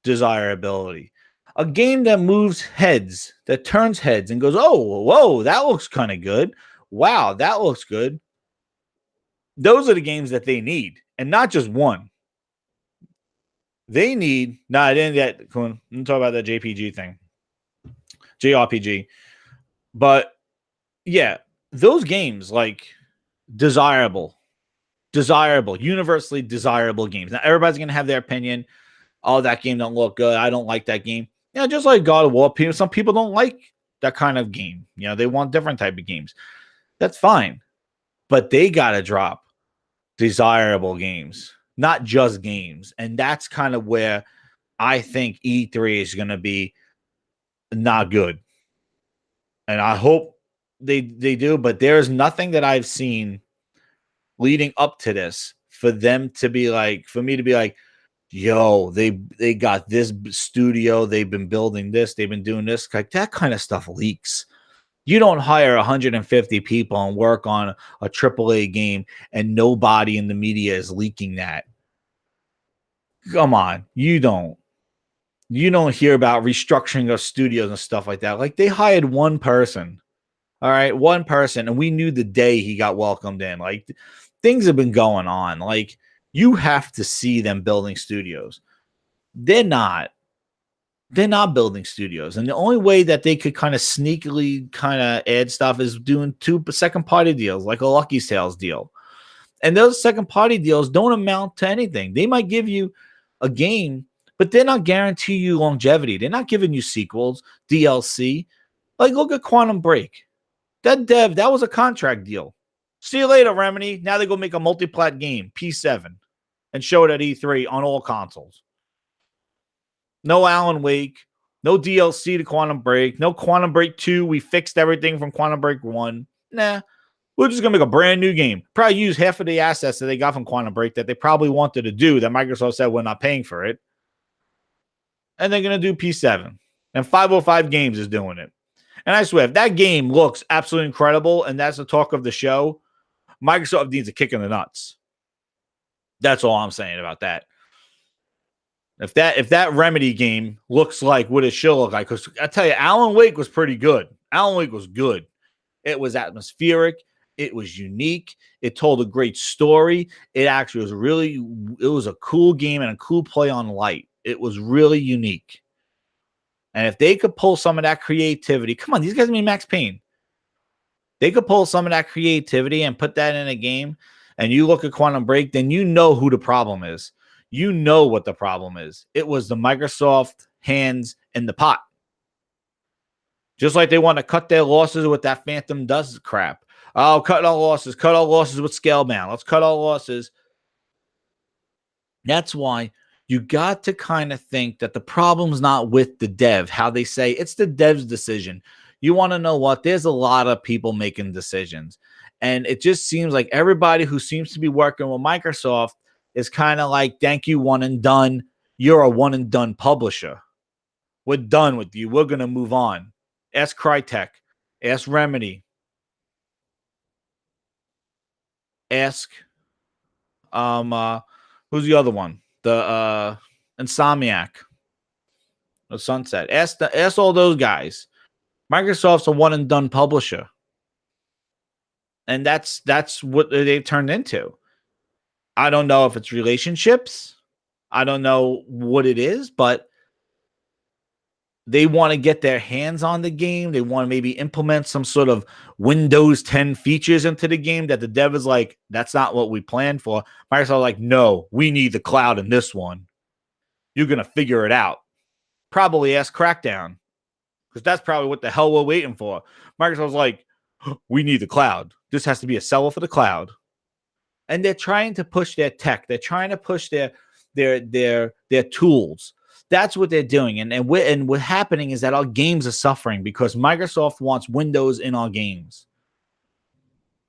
Speaker 1: desirability. A game that moves heads, that turns heads and goes, oh, whoa, that looks kind of good. Wow, that looks good. Those are the games that they need. And not just one. They need, I didn't yet. I'm talk about that JPG thing. JRPG. But yeah, those games like desirable, universally desirable games. Now everybody's gonna have their opinion. Oh, that game don't look good. I don't like that game. Just like God of War, some people don't like that kind of game. They want different type of games. That's fine. But they gotta drop desirable games, not just games. And that's kind of where I think E3 is gonna be not good. And I hope they do, but there's nothing that I've seen leading up to this for them to be like, for me to be like, yo, they got this studio, they've been building this, they've been doing this. Like that kind of stuff leaks. You don't hire 150 people and work on a AAA game and nobody in the media is leaking that. Come on, you don't hear about restructuring of studios and stuff like that. Like they hired one person. All right, one person, and we knew the day he got welcomed in. Like things have been going on. Like you have to see them building studios. They're not building studios. And the only way that they could kind of sneakily kind of add stuff is doing 2 second party deals, like a Lucky Sales deal. And those second party deals don't amount to anything. They might give you a game, but they're not guaranteeing you longevity. They're not giving you sequels, DLC. Like, look at Quantum Break. That was a contract deal. See you later, Remedy. Now they go make a multi-plat game, P7, and show it at E3 on all consoles. No Alan Wake, no DLC to Quantum Break, no Quantum Break 2. We fixed everything from Quantum Break 1. Nah, we're just going to make a brand new game. Probably use half of the assets that they got from Quantum Break that they probably wanted to do that Microsoft said we're not paying for it. And they're going to do P7. And 505 Games is doing it. And I swear, if that game looks absolutely incredible and that's the talk of the show, Microsoft needs a kick in the nuts. That's all I'm saying about that. If that Remedy game looks like what it should look like, because I tell you, Alan Wake was pretty good. Alan Wake was good. It was atmospheric. It was unique. It told a great story. It actually it was a cool game and a cool play on light. It was really unique. And if they could pull some of that creativity, come on, these guys made Max Payne. They could pull some of that creativity and put that in a game, and you look at Quantum Break, then you know who the problem is. You know what the problem is. It was the Microsoft hands in the pot. Just like they want to cut their losses with that Phantom Dust crap. Oh, cut our losses with Scalebound. Let's cut our losses. That's why you got to kind of think that the problem's not with the dev, how they say it's the dev's decision. You want to know what? There's a lot of people making decisions. And it just seems like everybody who seems to be working with Microsoft is kind of like, thank you, one and done. You're a one and done publisher. We're done with you. We're going to move on. Ask Crytek. Ask Remedy. Ask, who's the other one? The Insomniac. The Sunset. Ask all those guys. Microsoft's a one and done publisher. And that's what they've turned into. I don't know if it's relationships. I don't know what it is, but they want to get their hands on the game. They want to maybe implement some sort of Windows 10 features into the game that the dev is like, that's not what we planned for. Microsoft like, no, we need the cloud in this one. You're going to figure it out. Probably ask Crackdown, because that's probably what the hell we're waiting for. Microsoft's like, we need the cloud. This has to be a seller for the cloud. And they're trying to push their tech. They're trying to push their tools. That's what they're doing. And what's happening is that our games are suffering because Microsoft wants Windows in our games.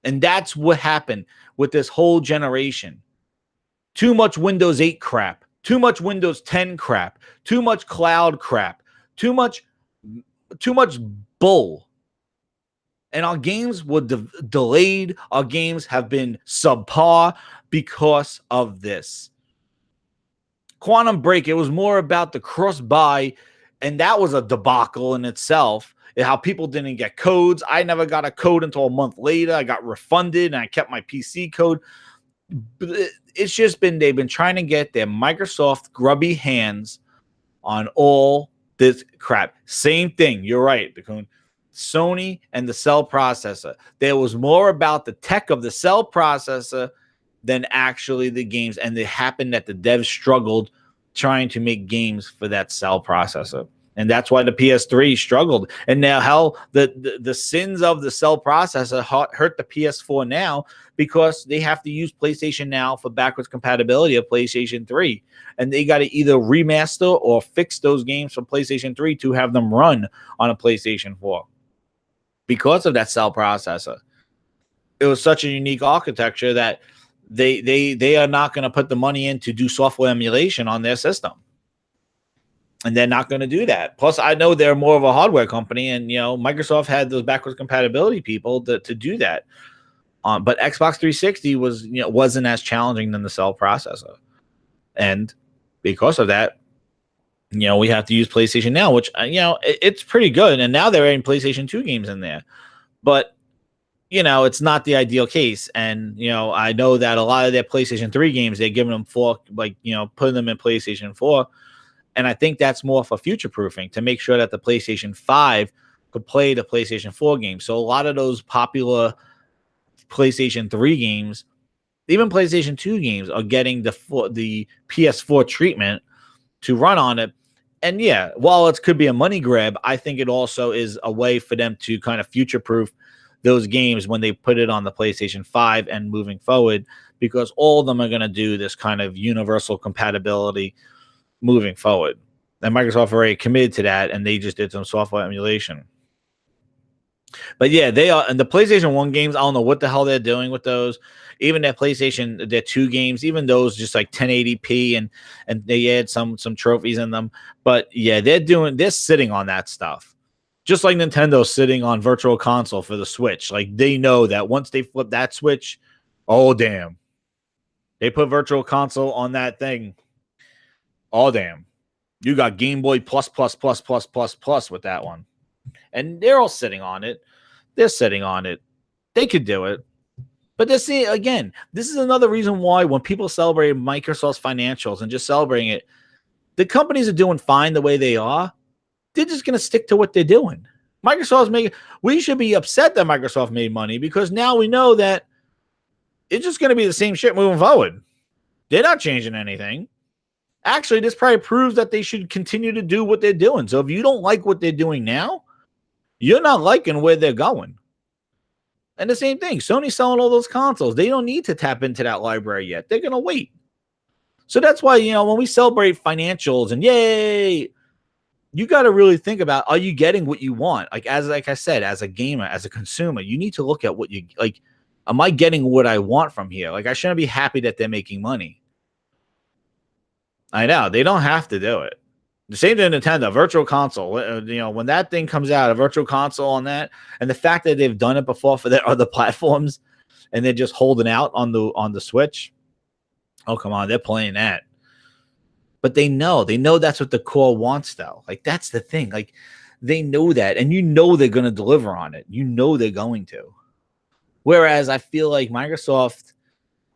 Speaker 1: And that's what happened with this whole generation. Too much Windows 8 crap. Too much Windows 10 crap. Too much cloud crap. Too much bull. And our games were delayed. Our games have been subpar because of this. Quantum Break, it was more about the cross-buy, and that was a debacle in itself. How people didn't get codes. I never got a code until a month later. I got refunded, and I kept my PC code. It's just been, they've been trying to get their Microsoft grubby hands on all this crap. Same thing. You're right, Dakun. Sony and the cell processor. There was more about the tech of the cell processor than actually the games. And it happened that the devs struggled trying to make games for that cell processor. And that's why the PS3 struggled. And now hell, the sins of the cell processor hurt the PS4 now, because they have to use PlayStation Now for backwards compatibility of PlayStation 3. And they got to either remaster or fix those games for PlayStation 3 to have them run on a PlayStation 4. Because of that cell processor. It was such a unique architecture that they are not going to put the money in to do software emulation on their system. And they're not going to do that. Plus, I know they're more of a hardware company, and Microsoft had those backwards compatibility people to do that. But Xbox 360 wasn't as challenging than the cell processor. And because of that, we have to use PlayStation Now, which, it's pretty good. And now they're adding PlayStation 2 games in there. But, it's not the ideal case. And, I know that a lot of their PlayStation 3 games, they're giving them putting them in PlayStation 4. And I think that's more for future-proofing, to make sure that the PlayStation 5 could play the PlayStation 4 games. So a lot of those popular PlayStation 3 games Even PlayStation 2 games are getting the PS4 treatment to run on it. And yeah, while it could be a money grab, I think it also is a way for them to kind of future proof those games when they put it on the PlayStation 5 and moving forward, because all of them are going to do this kind of universal compatibility moving forward. And Microsoft already committed to that, and they just did some software emulation. But yeah, they are, and the PlayStation 1 games, I don't know what the hell they're doing with those. Even that PlayStation, their 2 games, even those just like 1080p and they add some trophies in them. But yeah, they're sitting on that stuff. Just like Nintendo's sitting on Virtual Console for the Switch. Like they know that once they flip that switch, oh damn. They put Virtual Console on that thing. Oh damn. You got Game Boy plus with that one. And they're all sitting on it. They're sitting on it. They could do it. But this is another reason why when people celebrate Microsoft's financials and just celebrating it, the companies are doing fine the way they are. They're just going to stick to what they're doing. We should be upset that Microsoft made money, because now we know that it's just going to be the same shit moving forward. They're not changing anything. Actually, this probably proves that they should continue to do what they're doing. So if you don't like what they're doing now, you're not liking where they're going. And the same thing, Sony's selling all those consoles. They don't need to tap into that library yet. They're going to wait. So that's why, when we celebrate financials and yay, you got to really think about, are you getting what you want? Like I said, as a gamer, as a consumer, you need to look at what you like. Am I getting what I want from here? Like, I shouldn't be happy that they're making money. I know they don't have to do it. The same thing, Nintendo Virtual Console. When that thing comes out, a Virtual Console on that, and the fact that they've done it before for their other platforms, and they're just holding out on the Switch. Oh, come on, they're playing that. But they know that's what the core wants, though. Like, that's the thing. Like, they know that, and they're going to deliver on it. They're going to. Whereas I feel like Microsoft,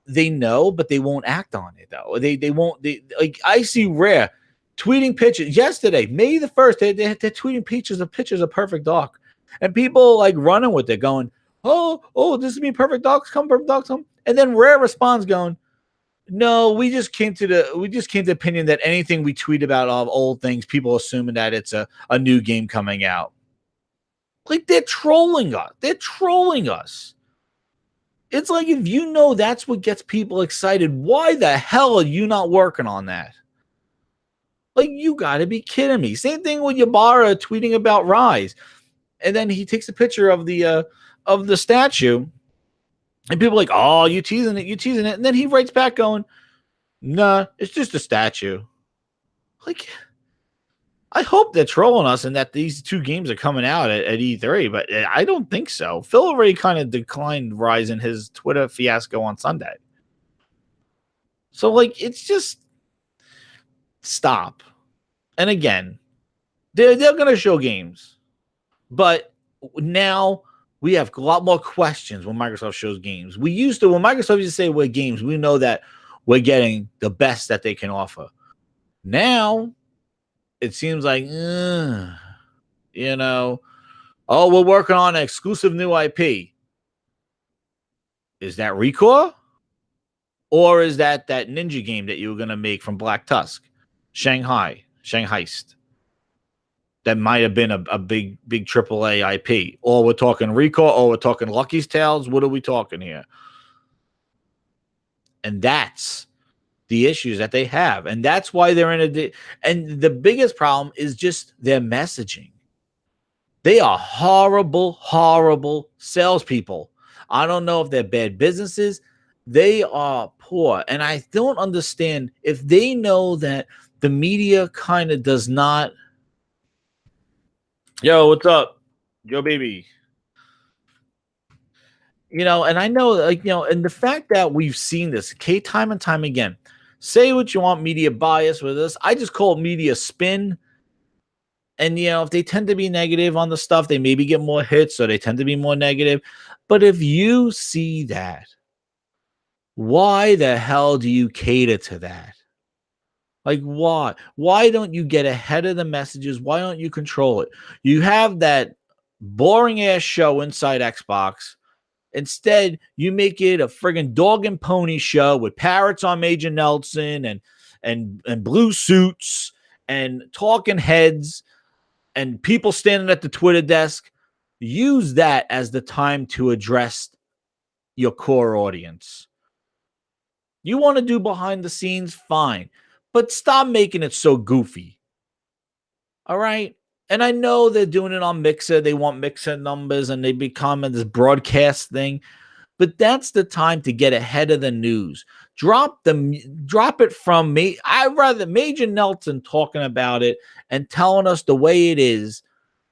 Speaker 1: they know, but they won't act on it, though. They won't. Like, I see Rare tweeting pictures yesterday, May the 1st. They're tweeting pictures of Perfect Dark, and people like running with it, going, "Oh, this is me, Perfect Dark's come, Perfect Dark's come." And then Rare responds, going, "No, we just came to the opinion that anything we tweet about of old things, people assuming that it's a new game coming out." Like, they're trolling us. It's like, if that's what gets people excited, why the hell are you not working on that? Like, you got to be kidding me. Same thing with Ybarra tweeting about Rise. And then he takes a picture of the statue. And people are like, "Oh, you teasing it. And then he writes back going, "Nah, it's just a statue." Like, I hope they're trolling us and that these 2 games are coming out at E3, but I don't think so. Phil already kind of declined Rise in his Twitter fiasco on Sunday. So, like, it's just stop. And again, they're going to show games, but now we have a lot more questions when Microsoft shows games. When Microsoft used to say we're games, we know that we're getting the best that they can offer. Now, it seems like, we're working on an exclusive new IP. Is that Recore? Or is that ninja game that you were going to make from Black Tusk? Shangheist. That might have been a big AAA IP. Or we're talking Recore, or we're talking Lucky's Tales. What are we talking here? And that's the issues that they have. And that's why they're and the biggest problem is just their messaging. They are horrible salespeople. I don't know if they're bad businesses. They are poor. And I don't understand if they know that the media kind of does not. Yo, what's up? Yo, baby. And I know, and the fact that we've seen this time and time again. Say what you want, media bias with us. I just call it media spin. And, if they tend to be negative on the stuff, they maybe get more hits, so they tend to be more negative. But if you see that, why the hell do you cater to that? Like, why? Why don't you get ahead of the messages? Why don't you control it? You have that boring-ass show inside Xbox. Instead, you make it a friggin' dog and pony show with parrots on Major Nelson and blue suits and talking heads and people standing at the Twitter desk. Use that as the time to address your core audience. You want to do behind the scenes, fine, but stop making it so goofy. All right. And I know they're doing it on Mixer. They want Mixer numbers and they become this broadcast thing. But that's the time to get ahead of the news. Drop it from me. I'd rather Major Nelson talking about it and telling us the way it is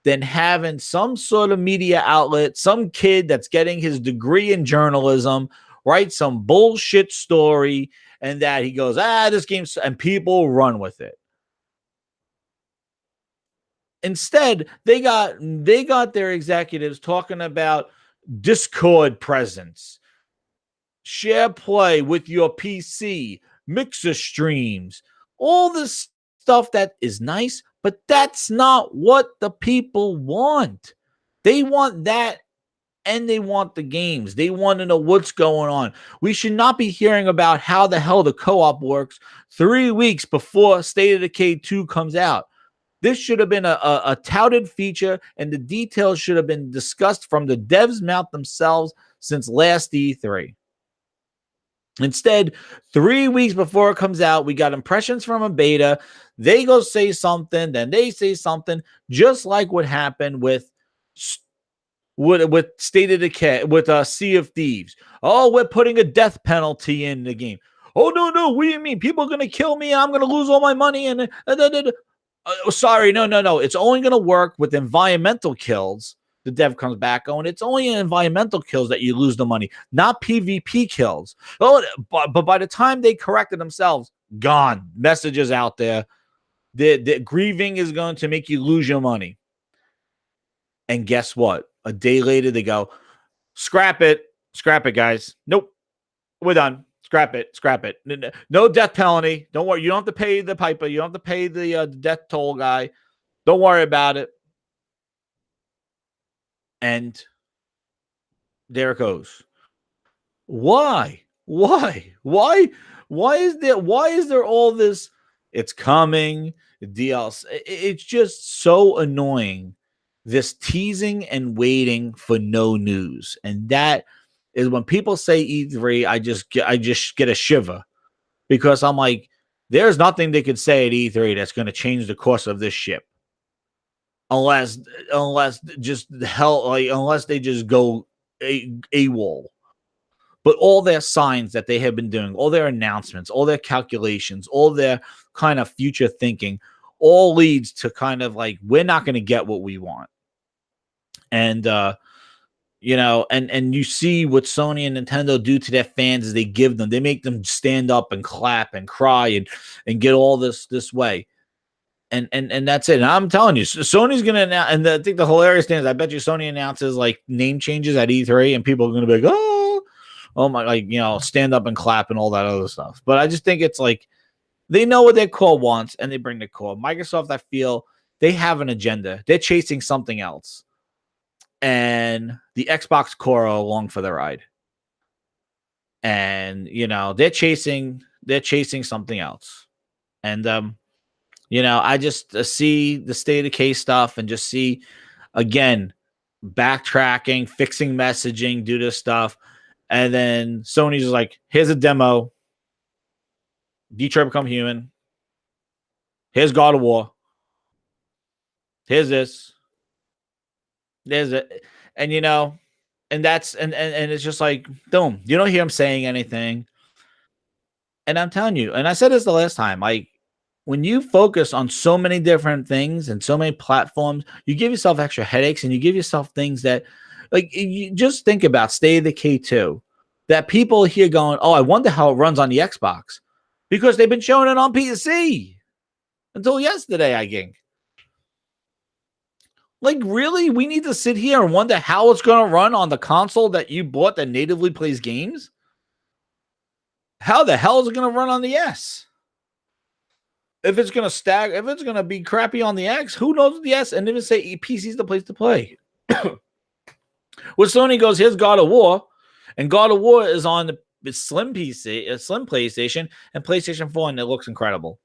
Speaker 1: than having some sort of media outlet, some kid that's getting his degree in journalism, write some bullshit story, and that he goes, this game's, and people run with it. Instead, they got their executives talking about Discord presence, share play with your PC, Mixer streams, all this stuff that is nice, but that's not what the people want. They want that, and they want the games. They want to know what's going on. We should not be hearing about how the hell the co-op works 3 weeks before State of Decay 2 comes out. This should have been a touted feature, and the details should have been discussed from the devs' mouth themselves since last E3. Instead, 3 weeks before it comes out, we got impressions from a beta. They go say something, then they say something, just like what happened with State of Decay, with Sea of Thieves. Oh, we're putting a death penalty in the game. Oh, no, what do you mean? People are going to kill me, I'm going to lose all my money, and sorry, no. It's only going to work with environmental kills. The dev comes back on. It's only in environmental kills that you lose the money, not PvP kills. Oh, but by the time they corrected themselves, gone. Messages out there. The grieving is going to make you lose your money. And guess what? A day later, they go, scrap it, guys. Nope, we're done. Scrap it. No death penalty. Don't worry. You don't have to pay the piper. You don't have to pay the death toll guy. Don't worry about it. And there it goes. Why is there all this? It's coming. DLC. It's just so annoying. This teasing and waiting for no news. And that is when people say E3, I just get a shiver, because I'm like, there's nothing they could say at E3 that's going to change the course of this ship. Unless just hell, like, unless they just go AWOL. But all their signs that they have been doing, all their announcements, all their calculations, all their kind of future thinking, all leads to kind of like, we're not going to get what we want. And, and you see what Sony and Nintendo do to their fans as they make them stand up and clap and cry and get all this way. And that's it. And I'm telling you, Sony's going to announce, and I think the hilarious thing is, I bet you Sony announces like name changes at E3 and people are going to be like, oh my, like, stand up and clap and all that other stuff. But I just think it's like, they know what their core wants and they bring the core. Microsoft, I feel they have an agenda. They're chasing something else. And the Xbox core are along for the ride. And, they're chasing something else. And, I just see the State of Decay stuff and just see, again, backtracking, fixing messaging, do this stuff. And then Sony's just like, here's a demo. Detroit Become Human. Here's God of War. Here's this. There's it. And, and that's, and it's just like, boom, you don't hear him saying anything. And I'm telling you, and I said this the last time, like, when you focus on so many different things and so many platforms, you give yourself extra headaches and you give yourself things that, like, you just think about State of Decay 2, that people here going, oh, I wonder how it runs on the Xbox, because they've been showing it on PC until yesterday, I think. Like, really? We need to sit here and wonder how it's going to run on the console that you bought that natively plays games? How the hell is it going to run on the S? If it's going to if it's going to be crappy on the X, who knows the S? And even say PC is the place to play. When Sony goes, here's God of War, And God of War is on the slim PC, a slim PlayStation, and PlayStation 4, and it looks incredible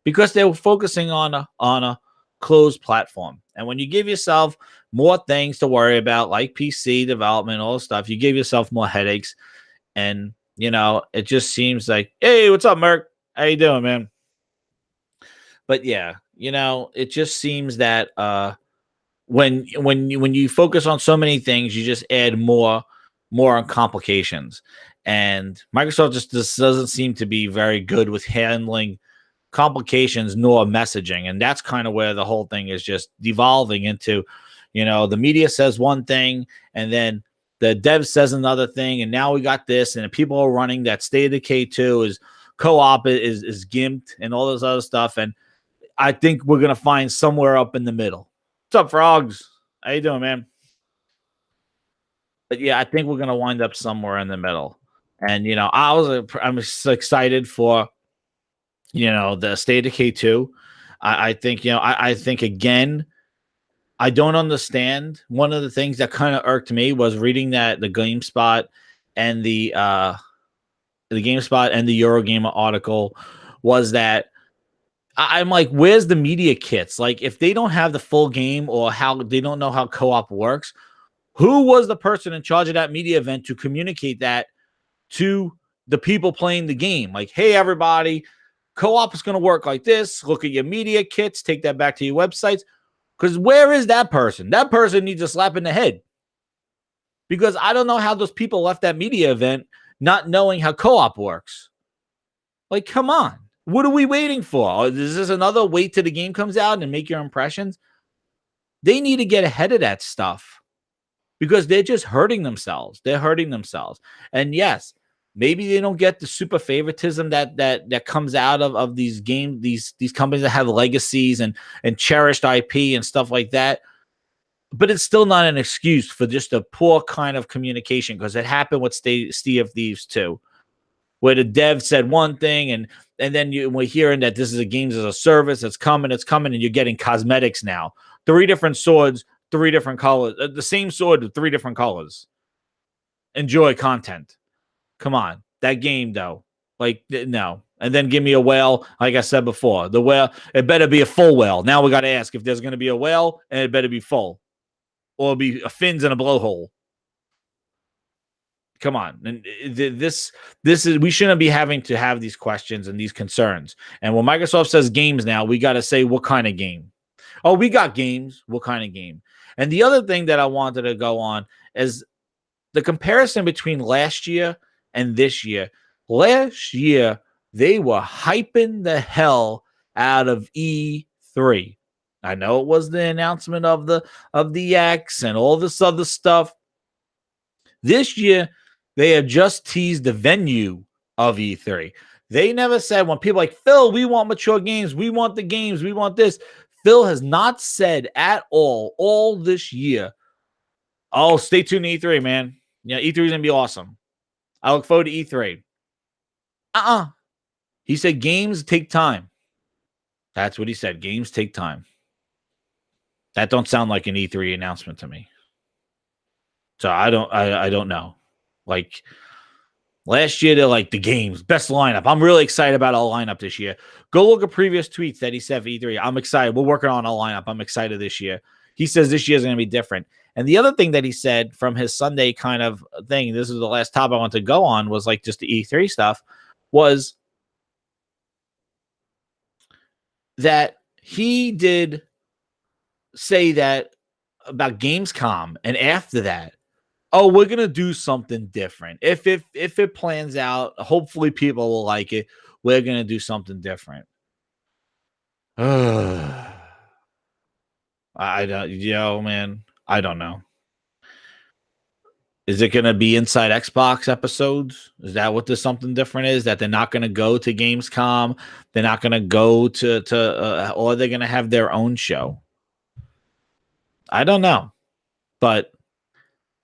Speaker 1: because they were focusing on a closed platform. And when you give yourself more things to worry about, like PC development, all this stuff, you give yourself more headaches. And it just seems like, hey, what's up, Merc? How you doing, man? But yeah, it just seems that when you focus on so many things, you just add more complications. And Microsoft just doesn't seem to be very good with handling complications nor messaging. And that's kind of where the whole thing is just devolving into. The media says one thing, and then the dev says another thing, and now we got this, and people are running that State of Decay 2 is co-op is gimped and all this other stuff. And I think we're gonna find somewhere up in the middle. What's up, frogs? How you doing, man? But yeah, I think we're gonna wind up somewhere in the middle. And I'm just excited for the State of Decay 2. I think I think again. I don't understand. One of the things that kind of irked me was reading that the GameSpot and the GameSpot and the Eurogamer article was that I'm like, where's the media kits? Like, if they don't have the full game or how they don't know how co-op works, who was the person in charge of that media event to communicate that to the people playing the game? Like, hey, everybody, co-op is going to work like this. Look at your media kits. Take that back to your websites. Because where is that person? That person needs a slap in the head. Because I don't know how those people left that media event not knowing how co-op works. Like, come on. What are we waiting for? Is this another wait till the game comes out and make your impressions? They need to get ahead of that stuff because they're just hurting themselves. They're hurting themselves. And yes, maybe they don't get the super favoritism that comes out of these games, these companies that have legacies and cherished IP and stuff like that. But it's still not an excuse for just a poor kind of communication, because it happened with Sea of Thieves too, where the dev said one thing and then we're hearing that this is a games as a service. It's coming, and you're getting cosmetics now. 3 different swords, 3 different colors. The same sword with 3 different colors. Enjoy content. Come on. That game, though. Like, no. And then give me a whale, like I said before. The whale, it better be a full whale. Now we got to ask if there's going to be a whale, and it better be full. Or it'll be a fins and a blowhole. Come on. And this is, we shouldn't be having to have these questions and these concerns. And when Microsoft says games now, we got to say what kind of game. Oh, we got games. What kind of game? And the other thing that I wanted to go on is the comparison between last year and this year. Last year, they were hyping the hell out of E3. I know it was the announcement of the X and all this other stuff. This year, they have just teased the venue of E3. They never said, when people like, Phil, we want mature games. We want the games. We want this. Phil has not said at all this year, oh, stay tuned to E3, man. Yeah, E3 is going to be awesome. I look forward to E3. He said games take time. That's what he said. Games take time. That don't sound like an E3 announcement to me. So I don't know. Like, last year, they're like, the games, best lineup. I'm really excited about our lineup this year. Go look at previous tweets that he said for E3. I'm excited. We're working on a lineup. I'm excited this year. He says this year is going to be different. And the other thing that he said from his Sunday kind of thing, this is the last topic I want to go on, was like just the E3 stuff, was that he did say that about Gamescom. And after that, oh, we're going to do something different. If it plans out, hopefully people will like it. We're going to do something different. I don't, man. I don't know. Is it going to be Inside Xbox episodes? Is that what this something different is? That they're not going to go to Gamescom? They're not going to go to or they're going to have their own show? I don't know. But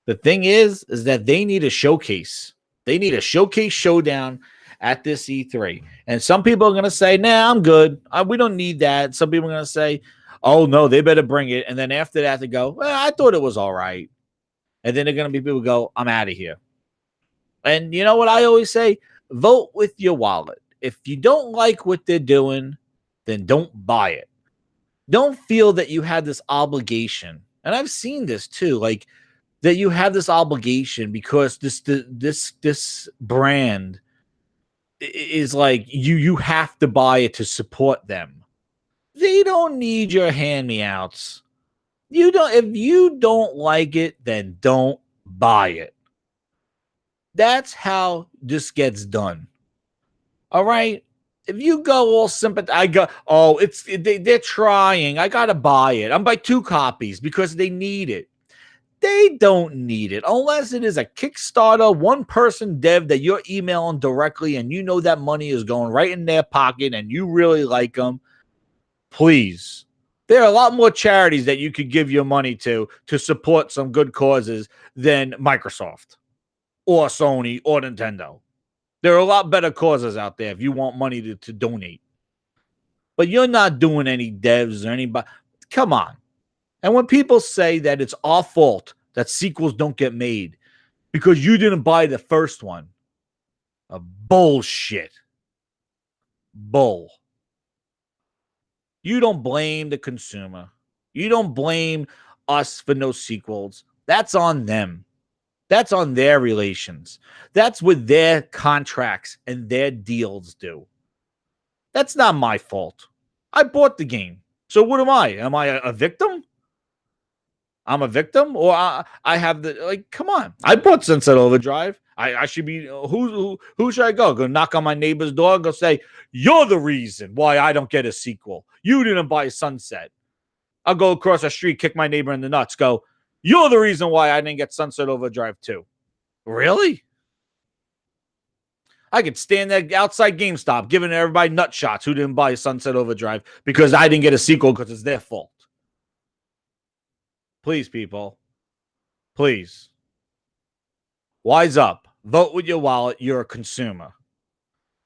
Speaker 1: the thing is that they need a showcase. They need a showcase showdown at this E3. And some people are going to say, nah, I'm good. We don't need that. Some people are going to say, oh, no, they better bring it. And then after that, they go, well, I thought it was all right. And then they're going to be people who go, I'm out of here. And you know what I always say? Vote with your wallet. If you don't like what they're doing, then don't buy it. Don't feel that you had this obligation. And I've seen this too, like that you have this obligation because this brand is like you have to buy it to support them. They don't need your hand-me-outs. You don't if you don't like it, then don't buy it. That's how this gets done. All right. If you go all sympathetic, they're trying. I gotta buy it. I'm buy 2 copies because they need it. They don't need it unless it is a Kickstarter, one person dev that you're emailing directly and you know that money is going right in their pocket and you really like them. Please. There are a lot more charities that you could give your money to support some good causes than Microsoft or Sony or Nintendo. There are a lot better causes out there if you want money to donate. But you're not doing any devs or anybody. Come on. And when people say that it's our fault that sequels don't get made because you didn't buy the first one, bullshit. Bull. You don't blame the consumer. You don't blame us for no sequels. That's on them. That's on their relations. That's what their contracts and their deals do. That's not my fault. I bought the game. So what am I? Am I a victim? I'm a victim, or I have the like. Come on, I bought Sunset Overdrive. I should be who should I go? Go knock on my neighbor's door? Go say you're the reason why I don't get a sequel. You didn't buy Sunset. I'll go across the street, kick my neighbor in the nuts. Go, you're the reason why I didn't get Sunset Overdrive 2. Really? I could stand there outside GameStop giving everybody nut shots who didn't buy Sunset Overdrive because I didn't get a sequel because it's their fault. Please, people. Please. Wise up. Vote with your wallet. You're a consumer.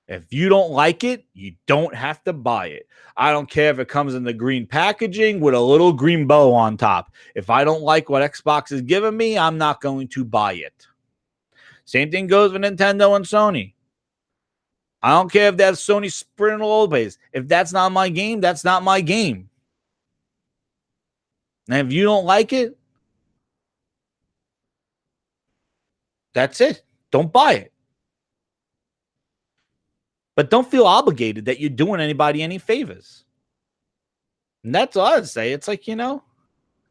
Speaker 1: If you don't like it, you don't have to buy it. I don't care if it comes in the green packaging with a little green bow on top. If I don't like what Xbox is giving me, I'm not going to buy it. Same thing goes with Nintendo and Sony. I don't care if that's Sony Sprint or Lopez. If that's not my game, that's not my game. And if you don't like it, that's it. Don't buy it. But don't feel obligated that you're doing anybody any favors. And that's all I'd say. It's like,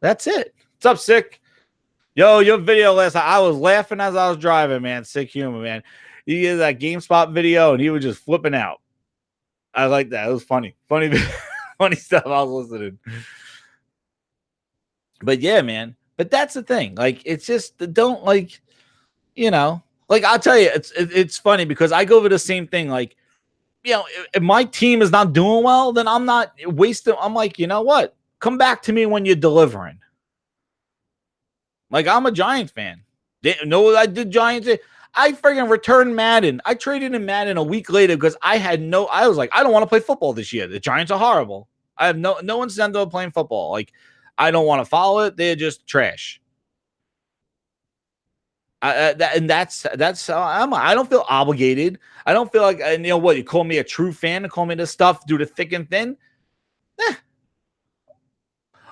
Speaker 1: that's it. What's up, Sick? Yo, your video last night, I was laughing as I was driving, man. Sick humor, man. You get that GameSpot video, and he was just flipping out. I like that. It was funny. Funny stuff I was listening. But yeah, man. But that's the thing. Like, it's just don't like, like I'll tell you, it's funny because I go over the same thing. Like, if my team is not doing well, then I'm not wasting. I'm like, you know what? Come back to me when you're delivering. Like, I'm a Giants fan. They know what I did, Giants. I freaking returned Madden. I traded in Madden a week later because I was like, I don't want to play football this year. The Giants are horrible. I have no incentive of playing football. Like, I don't want to follow it. They're just trash. That's how I don't feel obligated. I don't feel like, you call me a true fan and call me this stuff due to thick and thin.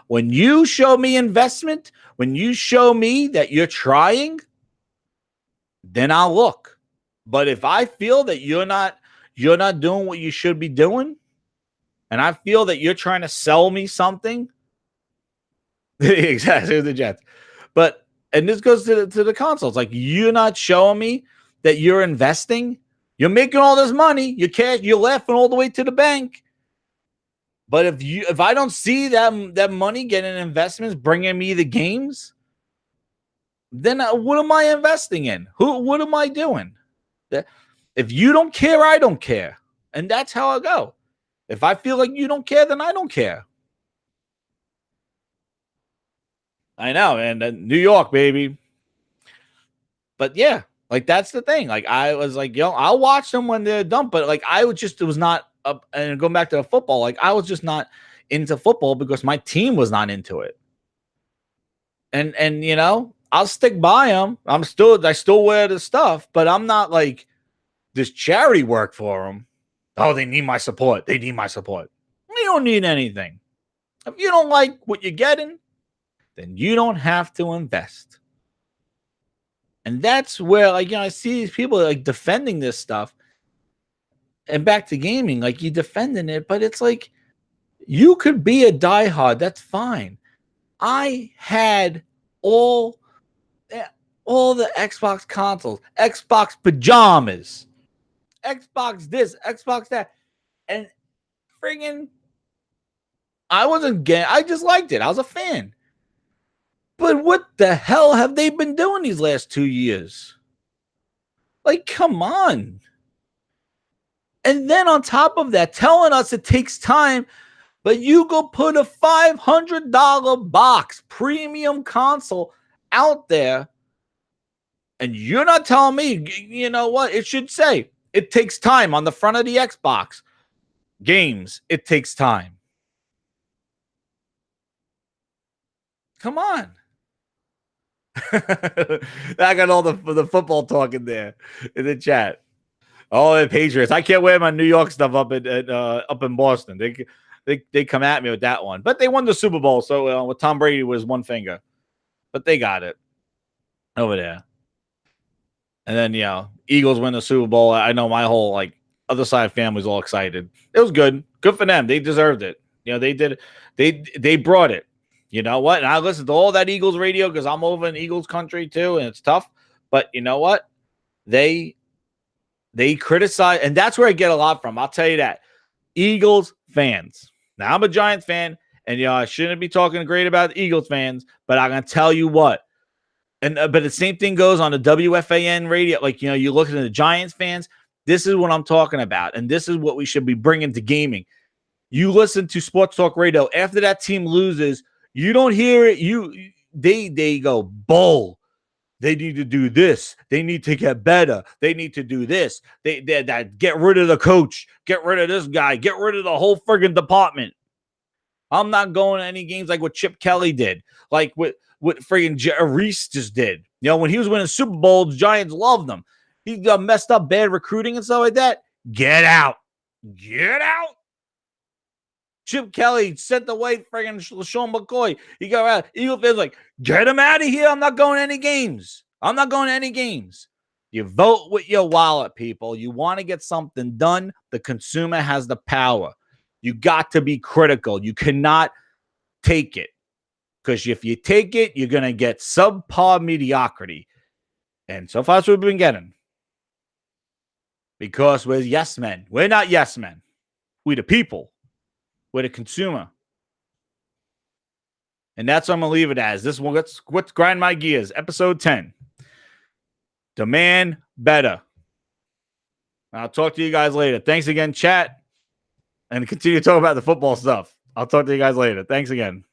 Speaker 1: When you show me investment, when you show me that you're trying, then I'll look. But if I feel that you're not doing what you should be doing, and I feel that you're trying to sell me something, exactly, the Jets. And this goes to the consoles. Like, you're not showing me that you're investing. You're making all this money. You're laughing all the way to the bank. But if I don't see that money getting investments, bringing me the games, then what am I investing in? What am I doing? If you don't care, I don't care. And that's how I go. If I feel like you don't care, then I don't care. I know, and New York, baby. But yeah, like that's the thing. Like I was like, I'll watch them when they're done. But like it was not up. And going back to the football, like I was just not into football because my team was not into it. And I'll stick by them. I still wear the stuff, but I'm not like this charity work for them. Oh, they need my support. They need my support. You don't need anything. If you don't like what you're getting, then you don't have to invest. And that's where, like, I see these people like defending this stuff. And back to gaming, like, you defending it, but it's like you could be a diehard. That's fine. I had all the Xbox consoles, Xbox pajamas, Xbox this, Xbox that, and friggin' I wasn't getting. I just liked it. I was a fan. But what the hell have they been doing these last 2 years? Like, come on. And then on top of that, telling us it takes time, but you go put a $500 box premium console out there, and you're not telling me, you know what? It should say it takes time on the front of the Xbox. Games, it takes time. Come on. I got all the football talk in there in the chat. Oh, the Patriots. I can't wear my New York stuff up in Boston. They come at me with that one. But they won the Super Bowl, so with Tom Brady was one finger. But they got it over there. And then, Eagles win the Super Bowl. I know my whole like other side family's all excited. It was good. Good for them. They deserved it. They did it. They brought it. You know what? And I listen to all that Eagles radio because I'm over in Eagles country too, and it's tough. But you know what? They criticize, and that's where I get a lot from. I'll tell you that. Eagles fans. Now, I'm a Giants fan, and I shouldn't be talking great about Eagles fans, but I'm going to tell you what. And but the same thing goes on the WFAN radio. Like, you look at the Giants fans, this is what I'm talking about, and this is what we should be bringing to gaming. You listen to Sports Talk Radio. After that team loses, you don't hear it. They go, bull. They need to do this. They need to get better. They need to do this. They get rid of the coach. Get rid of this guy. Get rid of the whole friggin' department. I'm not going to any games like what Chip Kelly did, like what friggin' Reese just did. When he was winning Super Bowl, the Giants loved him. He messed up bad recruiting and stuff like that. Get out. Get out. Chip Kelly sent away friggin' LaShawn McCoy. He got out. Eagle fans like, get him out of here. I'm not going to any games. I'm not going to any games. You vote with your wallet, people. You want to get something done. The consumer has the power. You got to be critical. You cannot take it. Because if you take it, you're going to get subpar mediocrity. And so far, that's what we've been getting. Because we're yes men. We're not yes men. We the people. We're the consumer. And that's what I'm going to leave it as. This one, let's grind my gears. Episode 10. Demand better. I'll talk to you guys later. Thanks again, chat. And continue to talk about the football stuff. I'll talk to you guys later. Thanks again.